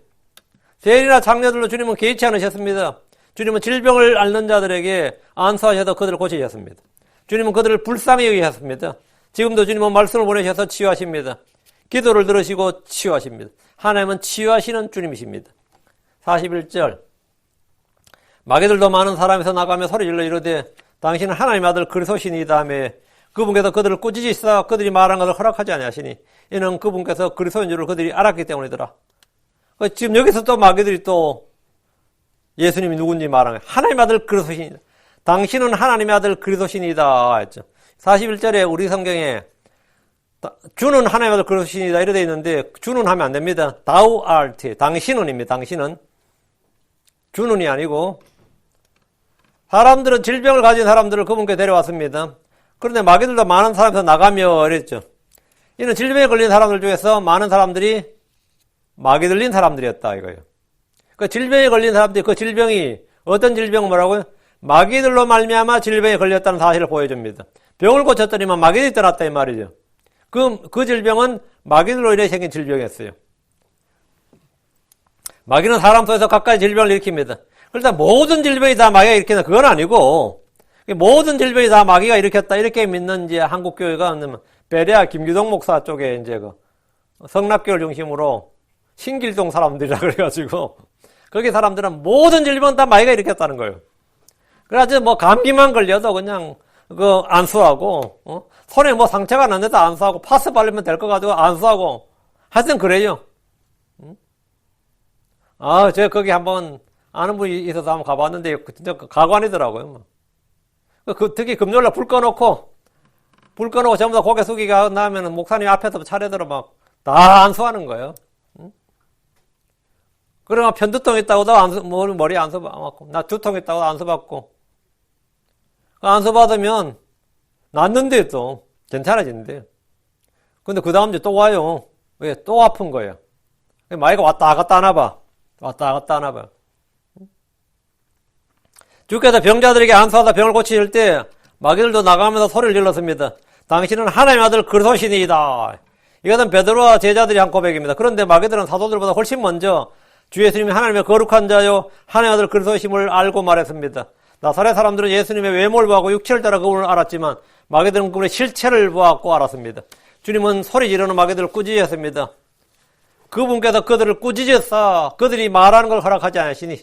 [SPEAKER 1] 세리나 장녀들로 주님은 개의치 않으셨습니다. 주님은 질병을 앓는 자들에게 안수하셔서 그들을 고치셨습니다. 주님은 그들을 불쌍히 여기셨습니다. 지금도 주님은 말씀을 보내셔서 치유하십니다. 기도를 들으시고 치유하십니다. 하나님은 치유하시는 주님이십니다. 41절 마귀들도 많은 사람에서 나가며 소리질러 이르되 당신은 하나님의 아들 그리스도시니이다 하며 그분께서 그들을 꾸짖으시사 그들이 말한 것을 허락하지 아니하시니 이는 그분께서 그리스도인 줄을 그들이 알았기 때문이더라. 지금 여기서 또 마귀들이 또 예수님이 누군지 말하는 거예요. 하나님의 아들 그리스도시니이다. 당신은 하나님의 아들 그리스도시니이다 했죠. 41절에 우리 성경에 주는 하나님의 아들 그리스도시니이다 이렇게 되어 있는데 주는 하면 안 됩니다. thou art 당신은입니다. 당신은 주는이 아니고 사람들은 질병을 가진 사람들을 그분께 데려왔습니다. 그런데 마귀들도 많은 사람에서 나가며 이랬죠. 이는 질병에 걸린 사람들 중에서 많은 사람들이 마귀 들린 사람들이었다 이거예요. 그 질병에 걸린 사람들이 그 질병이 어떤 질병 뭐라고요? 마귀들로 말미암아 질병에 걸렸다는 사실을 보여줍니다. 병을 고쳤더니만 마귀들이 떠났다 이 말이죠. 그 질병은 마귀들로 인해 생긴 질병이었어요. 마귀는 사람 속에서 각가지 질병을 일으킵니다. 그러다 모든 질병이 다 마귀가 일으키는 그건 아니고 모든 질병이 다 마귀가 일으켰다 이렇게 믿는 이제 한국 교회가 베레아 김규동 목사 쪽에 이제 그 성납교를 중심으로 신길동 사람들이라 그래가지고 거기 사람들은 모든 질병은 다 마귀가 일으켰다는 거예요. 그래가지고 뭐 감기만 걸려도 그냥 그 안수하고 손에 뭐 상처가 났는데도 안수하고 파스 바르면 될 거 가지고 안수하고 하여튼 그래요. 제가 거기 한번 아는 분이 있어서 한번 가봤는데 진짜 가관이더라고요. 특히 금요일날 불 꺼놓고 전부 다 고개 숙이고 나면은 목사님 앞에서 차례대로 막 다 안수하는 거예요. 그러면 편두통 있다고도 머리 안수 받고 나 두통 있다고도 안수 받고 안수 받으면 낫는데 또 괜찮아지는데 근데 그 다음 주에 또 와요. 왜? 또 아픈 거예요. 마귀가 왔다 갔다 하나 봐. 주께서 병자들에게 안수하다 병을 고치실 때 마귀들도 나가면서 소리를 질렀습니다. 당신은 하나님의 아들 그리스도시니이다. 이것은 베드로와 제자들이 한 고백입니다. 그런데 마귀들은 사도들보다 훨씬 먼저 주 예수님이 하나님의 거룩한 자요 하나님의 아들 그리스도심을 알고 말했습니다. 나사렛 사람들은 예수님의 외모를 보고 육체를 따라 그분을 알았지만 마귀들은 그분의 실체를 보았고 알았습니다. 주님은 소리 지르는 마귀들을 꾸짖으셨습니다. 그분께서 그들을 꾸짖으사 그들이 말하는 걸 허락하지 않으시니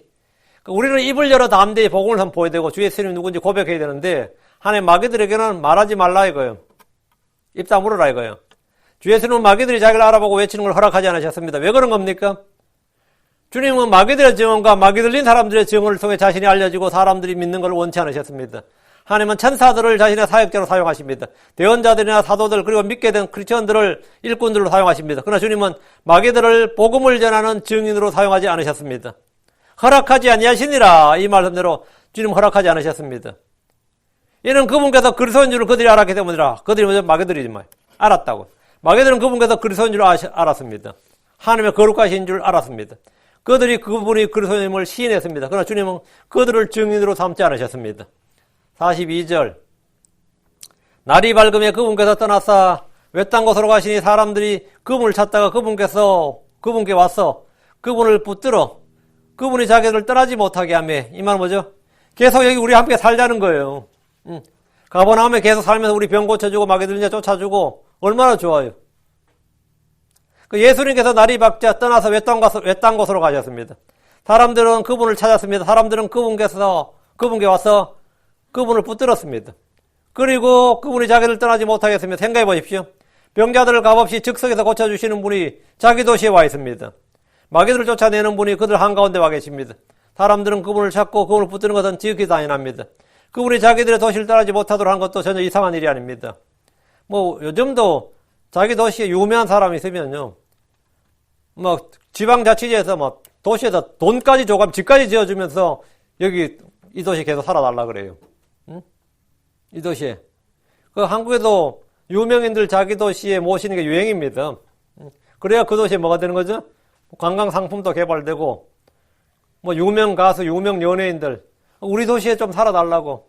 [SPEAKER 1] 우리는 입을 열어 담대히 복음을 선포해야 되고 주 예수님이 누군지 고백해야 되는데 하나님 마귀들에게는 말하지 말라 이거예요. 입 다물어라 이거예요. 주 예수님은 마귀들이 자기를 알아보고 외치는 걸 허락하지 않으셨습니다. 왜 그런 겁니까? 주님은 마귀들의 증언과 마귀 들린 사람들의 증언을 통해 자신이 알려지고 사람들이 믿는 걸 원치 않으셨습니다. 하나님은 천사들을 자신의 사역자로 사용하십니다. 대언자들이나 사도들 그리고 믿게 된 크리스천들을 일꾼들로 사용하십니다. 그러나 주님은 마귀들을 복음을 전하는 증인으로 사용하지 않으셨습니다. 허락하지 아니하시니라 이 말씀대로 주님 허락하지 않으셨습니다. 이는 그분께서 그리스도인 줄을 그들이 알았기 때문이라. 그들이 먼저 마귀들이지만 알았다고. 마귀들은 그분께서 그리스도인 줄 알았습니다. 하나님의 거룩하신 줄 알았습니다. 그들이 그분이 그리스도님을 시인했습니다. 그러나 주님은 그들을 증인으로 삼지 않으셨습니다. 42절 날이 밝음에 그분께서 떠나사 외딴 곳으로 가시니 사람들이 그분을 찾다가 그분께 와서 그분을 붙들어 그분이 자기들을 떠나지 못하게 하며 이 말은 뭐죠? 계속 여기 우리 함께 살자는 거예요. 가버나움에 계속 살면서 우리 병 고쳐주고 마귀들 이제 쫓아주고 얼마나 좋아요. 예수님께서 날이 밝자 떠나서 외딴 곳으로 가셨습니다. 사람들은 그분을 찾았습니다. 사람들은 그분께 와서 그분을 붙들었습니다. 그리고 그분이 자기를 떠나지 못하게 했습니다. 생각해 보십시오. 병자들을 값없이 즉석에서 고쳐주시는 분이 자기 도시에 와 있습니다. 마귀들을 쫓아내는 분이 그들 한가운데 와 계십니다. 사람들은 그분을 찾고 그분을 붙드는 것은 지극히 당연합니다. 그분이 자기들의 도시를 떠나지 못하도록 한 것도 전혀 이상한 일이 아닙니다. 요즘도 자기 도시에 유명한 사람이 있으면요. 지방자치제에서 도시에다 돈까지 줘가면 집까지 지어주면서 여기 이 도시 계속 살아달라 그래요. 응? 이 도시에. 그 한국에도 유명인들 자기 도시에 모시는 게 유행입니다. 그래야 그 도시에 뭐가 되는 거죠? 관광 상품도 개발되고, 뭐 유명 가수, 유명 연예인들 우리 도시에 좀 살아달라고,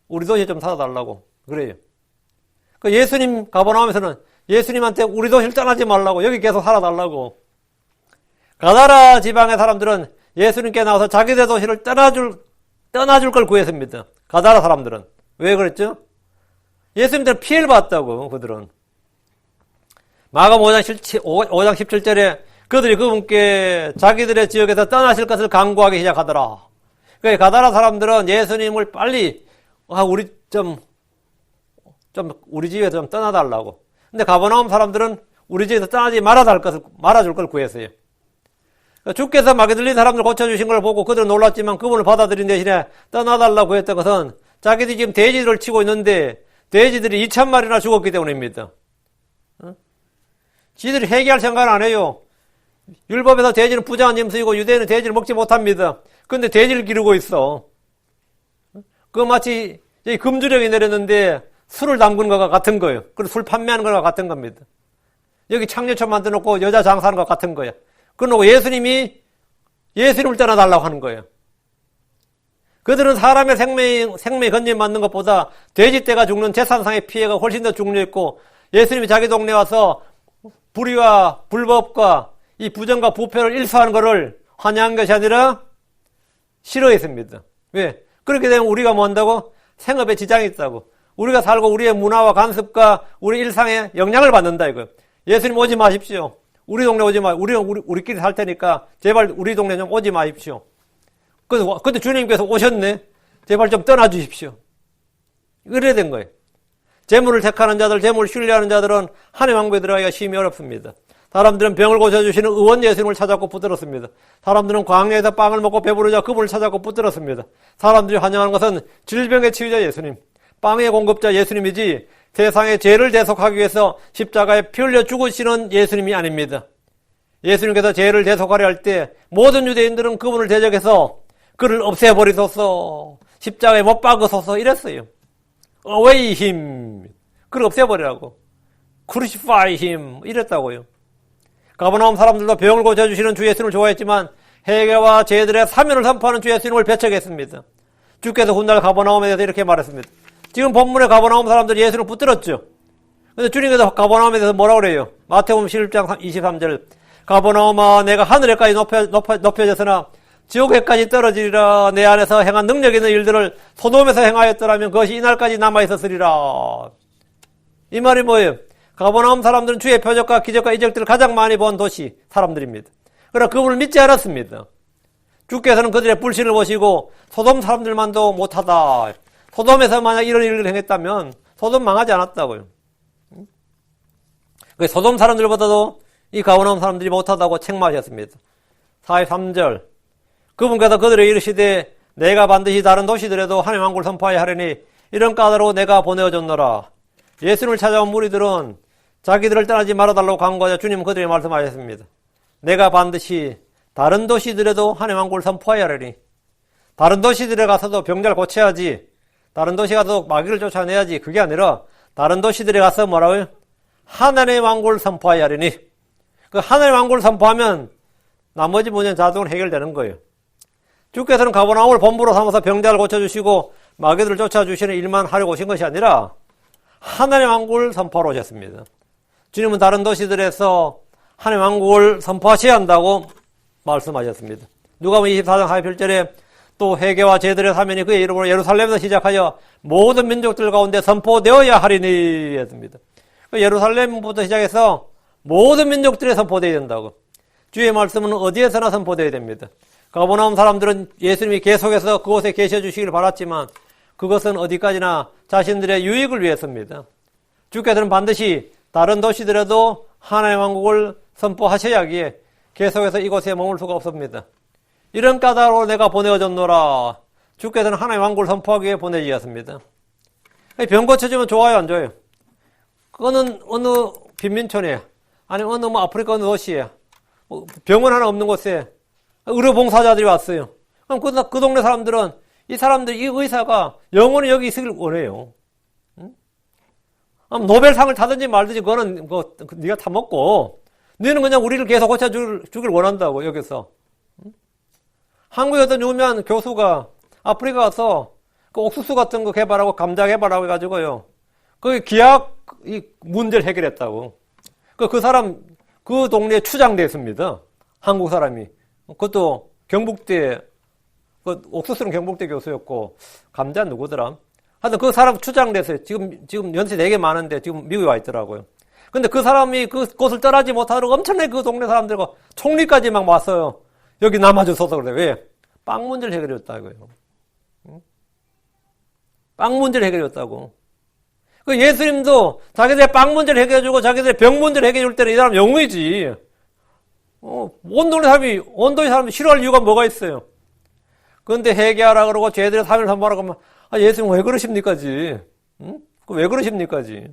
[SPEAKER 1] 우리 도시에 좀 살아달라고 그래요. 그 예수님 가버나움에서는 예수님한테 우리 도시를 떠나지 말라고, 여기 계속 살아달라고. 가다라 지방의 사람들은 예수님께 나와서 자기들 도시를 떠나줄 걸 구했습니다. 가다라 사람들은. 왜 그랬죠? 예수님들은 피해를 봤다고, 그들은. 마가음 5장 17절에 그들이 그분께 자기들의 지역에서 떠나실 것을 강구하기 시작하더라. 그러니까 가다라 사람들은 예수님을 빨리, 우리 우리 집에 좀 떠나달라고. 근데 가버나움 사람들은 우리 집에서 떠나지 말아줄 걸 구했어요. 주께서 마귀 들린 사람들 고쳐주신 걸 보고 그들은 놀랐지만 그분을 받아들인 대신에 떠나달라고 했던 것은 자기들이 지금 돼지를 치고 있는데 돼지들이 2,000마리나 죽었기 때문입니다. 지들이 회개할 생각은 안 해요. 율법에서 돼지는 부정한 짐승이고 유대인은 돼지를 먹지 못합니다. 근데 돼지를 기르고 있어. 그 마치 금주령이 내렸는데 술을 담그는 것과 같은 거예요. 그리고 술 판매하는 것과 같은 겁니다. 여기 창녀촌 만들어놓고 여자 장사하는 것과 같은 거예요. 그러고 예수님을 떠나달라고 하는 거예요. 그들은 사람의 생명이 건진받는 것보다 돼지떼가 죽는 제사상의 피해가 훨씬 더 중요했고, 예수님이 자기 동네에 와서 불의와 불법과 이 부정과 부패를 일소하는 것을 환영한 것이 아니라 싫어했습니다. 왜? 그렇게 되면 우리가 뭐 한다고? 생업에 지장이 있다고. 우리가 살고 우리의 문화와 관습과 우리 일상에 영향을 받는다 이거예요. 예수님 오지 마십시오. 우리 동네 오지 마. 우리끼리 살 테니까 제발 우리 동네 좀 오지 마십시오. 근데 주님께서 오셨네. 제발 좀 떠나 주십시오. 이래야 된 거예요. 재물을 택하는 자들, 재물을 신뢰하는 자들은 하나님 왕국에 들어가기가 심히 어렵습니다. 사람들은 병을 고쳐주시는 의원 예수님을 찾았고 붙들었습니다. 사람들은 광야에서 빵을 먹고 배부르자 그분을 찾았고 붙들었습니다. 사람들이 환영하는 것은 질병의 치유자 예수님, 빵의 공급자 예수님이지 세상의 죄를 대속하기 위해서 십자가에 피 흘려 죽으시는 예수님이 아닙니다. 예수님께서 죄를 대속하려 할 때 모든 유대인들은 그분을 대적해서 그를 없애버리소서, 십자가에 못 박으소서 이랬어요. Away him. 그를 없애버리라고. Crucify him. 이랬다고요. 가버나움 사람들도 병을 고쳐주시는 주 예수님을 좋아했지만 회개와 죄들의 사면을 선포하는 주 예수님을 배척했습니다. 주께서 훗날 가버나움에 대해서 이렇게 말했습니다. 지금 본문에 가버나움 사람들이 예수를 붙들었죠. 근데 주님께서 가버나움에 대해서 뭐라고 그래요? 마태복음 11장 23절. 가버나움아 내가 하늘에까지 높여졌으나 지옥에까지 떨어지리라. 내 안에서 행한 능력 있는 일들을 소돔에서 행하였더라면 그것이 이날까지 남아있었으리라. 이 말이 뭐예요? 가버나움 사람들은 주의 표적과 기적과 이적들을 가장 많이 본 도시 사람들입니다. 그러나 그분을 믿지 않았습니다. 주께서는 그들의 불신을 보시고 소돔 사람들만도 못하다. 소돔에서 만약 이런 일을 행했다면 소돔 망하지 않았다고요. 소돔 사람들보다도 이 가버나움 사람들이 못하다고 책망하셨습니다. 43절. 그분께서 그들에게 이르시되 내가 반드시 다른 도시들에도 하나님 왕국을 선포하여 하려니 이런 까닭으로 내가 보내어줬노라. 예수님을 찾아온 무리들은 자기들을 떠나지 말아달라고 강구하자 주님은 그들에게 말씀하셨습니다. 내가 반드시 다른 도시들에도 하나님 왕국을 선포하여 하려니. 다른 도시들에 가서도 병자를 고쳐야지, 다른 도시 가서 마귀를 쫓아내야지, 그게 아니라 다른 도시들에 가서 뭐라고요? 하나님의 왕국을 선포하여 하려니. 그 하나님의 왕국을 선포하면 나머지 문제는 자동으로 해결되는 거예요. 주께서는 가버나움을 본부로 삼아서 병자를 고쳐주시고 마귀들을 쫓아주시는 일만 하려고 오신 것이 아니라 하나님의 왕국을 선포하러 오셨습니다. 주님은 다른 도시들에서 하나님의 왕국을 선포하셔야 한다고 말씀하셨습니다. 누가복음 24장 41절에 또 회개와 제들의 사면이 그의 이름으로 예루살렘에서 시작하여 모든 민족들 가운데 선포되어야 하리니 했습니다. 예루살렘부터 시작해서 모든 민족들에 선포되어야 된다고. 주의 말씀은 어디에서나 선포되어야 됩니다. 가버나움 사람들은 예수님이 계속해서 그곳에 계셔 주시기를 바랐지만 그것은 어디까지나 자신들의 유익을 위해서입니다. 주께서는 반드시 다른 도시들에도 하나님의 왕국을 선포하셔야 하기에 계속해서 이곳에 머물 수가 없습니다. 이런 까닭으로 내가 보내어졌노라. 주께서는 하나님의 왕국을 선포하기 위해 보내주셨습니다. 병 고쳐주면 좋아요, 안 좋아요? 그거는 어느 빈민촌이에요. 아니면 어느 아프리카 어느 도시에요. 병원 하나 없는 곳에 의료봉사자들이 왔어요. 그럼 그 동네 사람들은 이 의사가 영원히 여기 있으길 원해요. 노벨상을 타든지 말든지 그거는 네가 타먹고 너는 그냥 우리를 계속 고쳐주길 원한다고 여기서. 한국에 어떤 유명한 교수가 아프리카 가서 그 옥수수 같은 거 개발하고 감자 개발하고 해가지고요. 그 기약 문제를 해결했다고. 그 사람 그 동네에 추장됐습니다. 한국 사람이. 그것도 경북대 그 옥수수는 경북대 교수였고 감자 누구더라? 하여튼 그 사람 추장됐어요. 지금 연세 되게 많은데 지금 미국에 와 있더라고요. 근데 그 사람이 그곳을 떠나지 못하도록 엄청나게 그 동네 사람들과 총리까지 막 왔어요. 여기 남아줘서 그래. 왜? 빵 문제를 해결했다고요. 빵 문제를 해결했다고. 그 예수님도 자기들의 빵 문제를 해결해주고 자기들의 병 문제를 해결해줄 때는 이 사람 영웅이지. 온 동네 사람이 싫어할 이유가 뭐가 있어요? 그런데 회개하라 그러고 죄들의 사명을 선포하라고 하면 예수님 왜 그러십니까지? 왜 그러십니까지?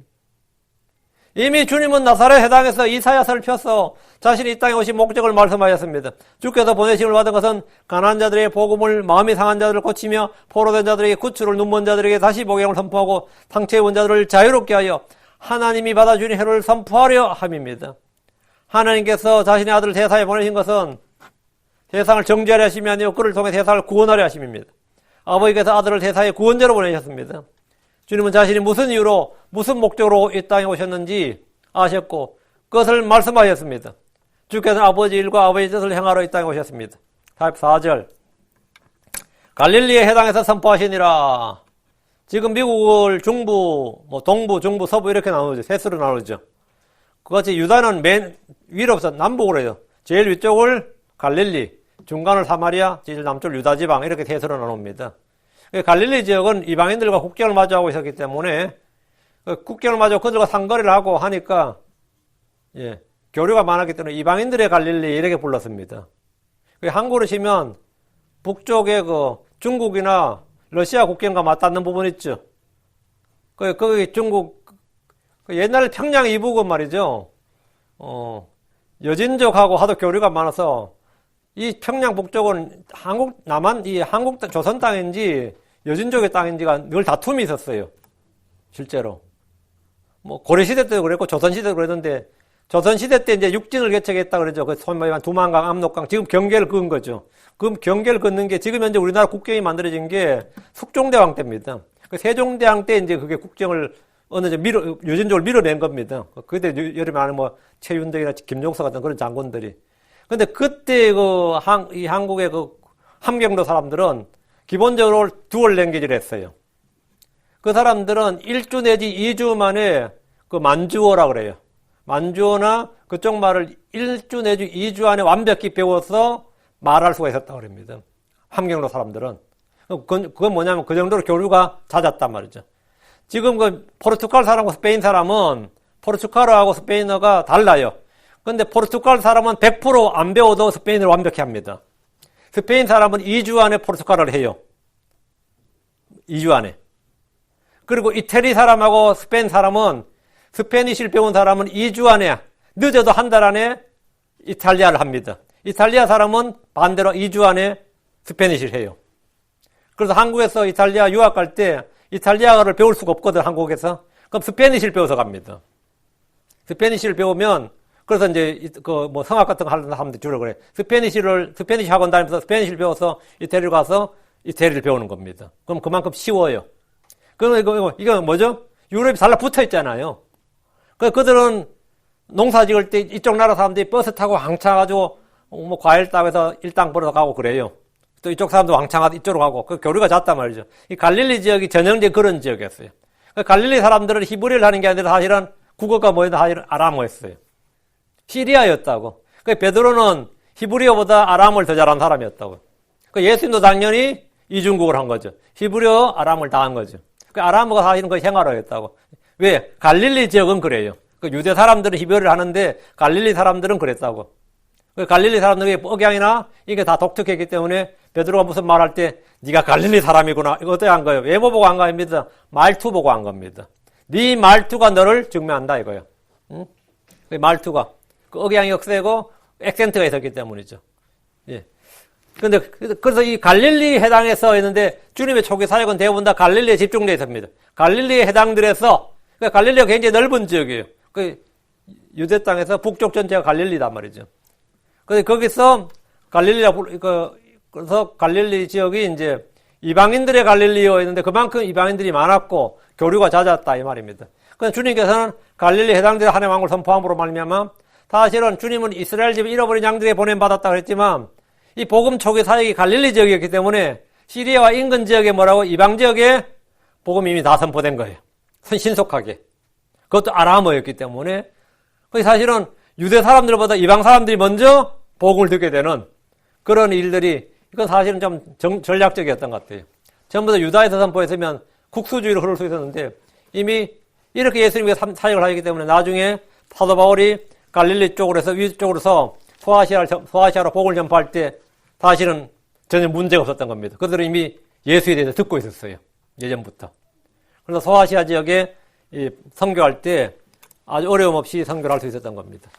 [SPEAKER 1] 이미 주님은 나사렛 해당에서 이사야서를 펴서 자신이 이 땅에 오신 목적을 말씀하셨습니다. 주께서 보내심을 받은 것은 가난한 자들의 복음을 마음이 상한 자들을 고치며 포로된 자들에게 구출을 눈먼 자들에게 다시 복음을 선포하고 상처 입은 자들을 자유롭게 하여 하나님이 받아주신 해를 선포하려 함입니다. 하나님께서 자신의 아들을 세상에 보내신 것은 세상을 정죄하려 하심이 아니요 그를 통해 세상을 구원하려 하심입니다. 아버지께서 아들을 세상에 구원자로 보내셨습니다. 주님은 자신이 무슨 이유로 무슨 목적으로 이 땅에 오셨는지 아셨고 그것을 말씀하셨습니다. 주께서 아버지 일과 아버지 뜻을 행하러 이 땅에 오셨습니다. 44절 갈릴리에 해당해서 선포하시니라. 지금 미국을 중부, 동부, 중부, 서부 이렇게 나누죠. 셋으로 나누죠. 그것이 유다는 맨 위로부터 남북으로 해요. 제일 위쪽을 갈릴리, 중간을 사마리아, 제일 남쪽을 유다 지방 이렇게 셋으로 나눕니다. 갈릴리 지역은 이방인들과 국경을 마주하고 있었기 때문에 국경을 마주하고 그들과 상거래를 하고 하니까 교류가 많았기 때문에 이방인들의 갈릴리 이렇게 불렀습니다. 한국으로 치면 북쪽에 중국이나 러시아 국경과 맞닿는 부분 있죠. 거기 중국 옛날 평양 이북은 말이죠. 여진족하고 하도 교류가 많아서 이 평양 북쪽은 한국 조선 땅인지 여진족의 땅인지가 늘 다툼이 있었어요. 실제로. 고려시대 때도 그랬고 조선시대도 그랬는데 조선시대 때 이제 육진을 개척했다 그러죠. 소위 말하면 두만강, 압록강. 지금 경계를 그은 거죠. 그 경계를 긋는 게 지금 현재 우리나라 국경이 만들어진 게 숙종대왕 때입니다. 세종대왕 때 이제 그게 국경을 여진족을 밀어낸 겁니다. 그때 여름에 아는 최윤덕이나 김종서 같은 그런 장군들이. 근데 그때 이 한국의 함경도 사람들은 기본적으로 듀얼 랭귀지를 했어요. 그 사람들은 1주 내지 2주 만에 만주어라 그래요. 만주어나 그쪽 말을 1주 내지 2주 안에 완벽히 배워서 말할 수가 있었다고 그럽니다. 함경도 사람들은. 그건 뭐냐면 그 정도로 교류가 잦았단 말이죠. 지금 포르투갈 사람과 스페인 사람은 포르투갈어하고 스페인어가 달라요. 근데 포르투갈 사람은 100% 안 배워도 스페인어를 완벽히 합니다. 스페인 사람은 2주 안에 포르투갈어를 해요. 2주 안에. 그리고 이태리 사람하고 스페인 사람은 스페니쉬를 배운 사람은 2주 안에 늦어도 한 달 안에 이탈리아를 합니다. 이탈리아 사람은 반대로 2주 안에 스페니쉬를 해요. 그래서 한국에서 이탈리아 유학 갈 때 이탈리아어를 배울 수가 없거든, 한국에서. 그럼 스페니쉬를 배워서 갑니다. 스페니쉬를 배우면 그래서 이제 성악 같은 거 하는 사람들 주로 그래. 스페니쉬 학원 다니면서 스페니쉬를 배워서 이태리를 가서 이태리를 배우는 겁니다. 그럼 그만큼 쉬워요. 그럼 이거 뭐죠? 유럽이 달라붙어 있잖아요. 그들은 농사 지을 때 이쪽 나라 사람들이 버스 타고 왕창가지고 과일 따서 일당 벌어서 가고 그래요. 또 이쪽 사람도 왕창가서 이쪽으로 가고 그 교류가 잦단 말이죠. 이 갈릴리 지역이 전형적인 그런 지역이었어요. 갈릴리 사람들은 히브리어를 하는 게 아니라 사실은 국어가 뭐였나 사실은 아람어였어요. 시리아였다고. 베드로는 히브리어보다 아람어를 더 잘하는 사람이었다고. 예수님도 당연히 이중국을 한 거죠. 히브리어, 아람어를 다 한 거죠. 아람어가 사실은 거의 생활어였다고. 왜? 갈릴리 지역은 그래요. 유대 사람들은 히브리어를 하는데 갈릴리 사람들은 그랬다고. 갈릴리 사람들의 억양이나 이게 다 독특했기 때문에 베드로가 무슨 말할 때 네가 갈릴리 사람이구나. 이거 어떻게 한 거예요? 외모 보고 한 거 아닙니다. 말투 보고 한 겁니다. 네 말투가 너를 증명한다 이거예요. 응? 말투가. 억양이 억세고 액센트가 있었기 때문이죠. 예. 그래서 이 갈릴리 해당에서 있는데 주님의 초기 사역은 대부분 다 갈릴리에 집중되어 있습니다. 갈릴리에 해당들에서, 그러니까 갈릴리가 굉장히 넓은 지역이에요. 그 유대 땅에서 북쪽 전체가 갈릴리단 말이죠. 그래서 거기서 그래서 갈릴리 지역이 이제 이방인들의 갈릴리였는데 그만큼 이방인들이 많았고 교류가 잦았다 이 말입니다. 그래서 주님께서는 갈릴리 해당들의 한 해 왕국을 선포함으로 말미암아 사실은 주님은 이스라엘 집 잃어버린 양들에게 보냄받았다 그랬지만 이 복음 초기 사역이 갈릴리 지역이었기 때문에 시리아와 인근 지역에 이방 지역에 복음이 이미 다 선포된 거예요. 신속하게. 그것도 아람어였기 때문에 사실은 유대 사람들보다 이방 사람들이 먼저 복음을 듣게 되는 그런 일들이 이건 사실은 좀 전략적이었던 것 같아요. 전부 다 유다에서 선포했으면 국수주의로 흐를 수 있었는데 이미 이렇게 예수님이 사역을 하기 때문에 나중에 사도 바울이 갈릴리 쪽으로 해서 위쪽으로서 소아시아로 복음을 전파할 때 사실은 전혀 문제가 없었던 겁니다. 그들은 이미 예수에 대해서 듣고 있었어요. 예전부터. 그래서 소아시아 지역에 선교할 때 아주 어려움 없이 선교를 할 수 있었던 겁니다.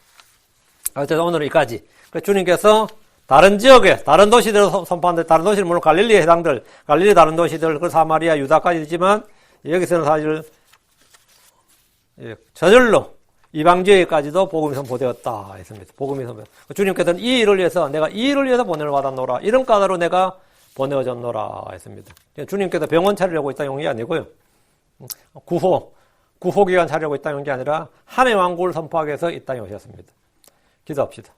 [SPEAKER 1] 그래서 오늘은 여기까지. 주님께서 다른 지역에, 다른 도시들을 선포하는데, 다른 도시는 물론 갈릴리에 해당들, 갈릴리 다른 도시들, 그 사마리아, 유다까지 있지만, 여기서는 사실, 저절로 이방 지역에까지도 복음이 선포되었다 했습니다. 복음이 선포. 주님께서는 이 일을 위해서, 내가 이 일을 위해서 보냄을 받았노라. 이런 까닭으로 내가 보내어졌노라 했습니다. 주님께서 병원 차리려고 있다는 게 아니고요. 구호기관 차리려고 있다는 게 아니라, 한 해 왕국을 선포하기 위해서 이 땅에 오셨습니다. 기도합시다.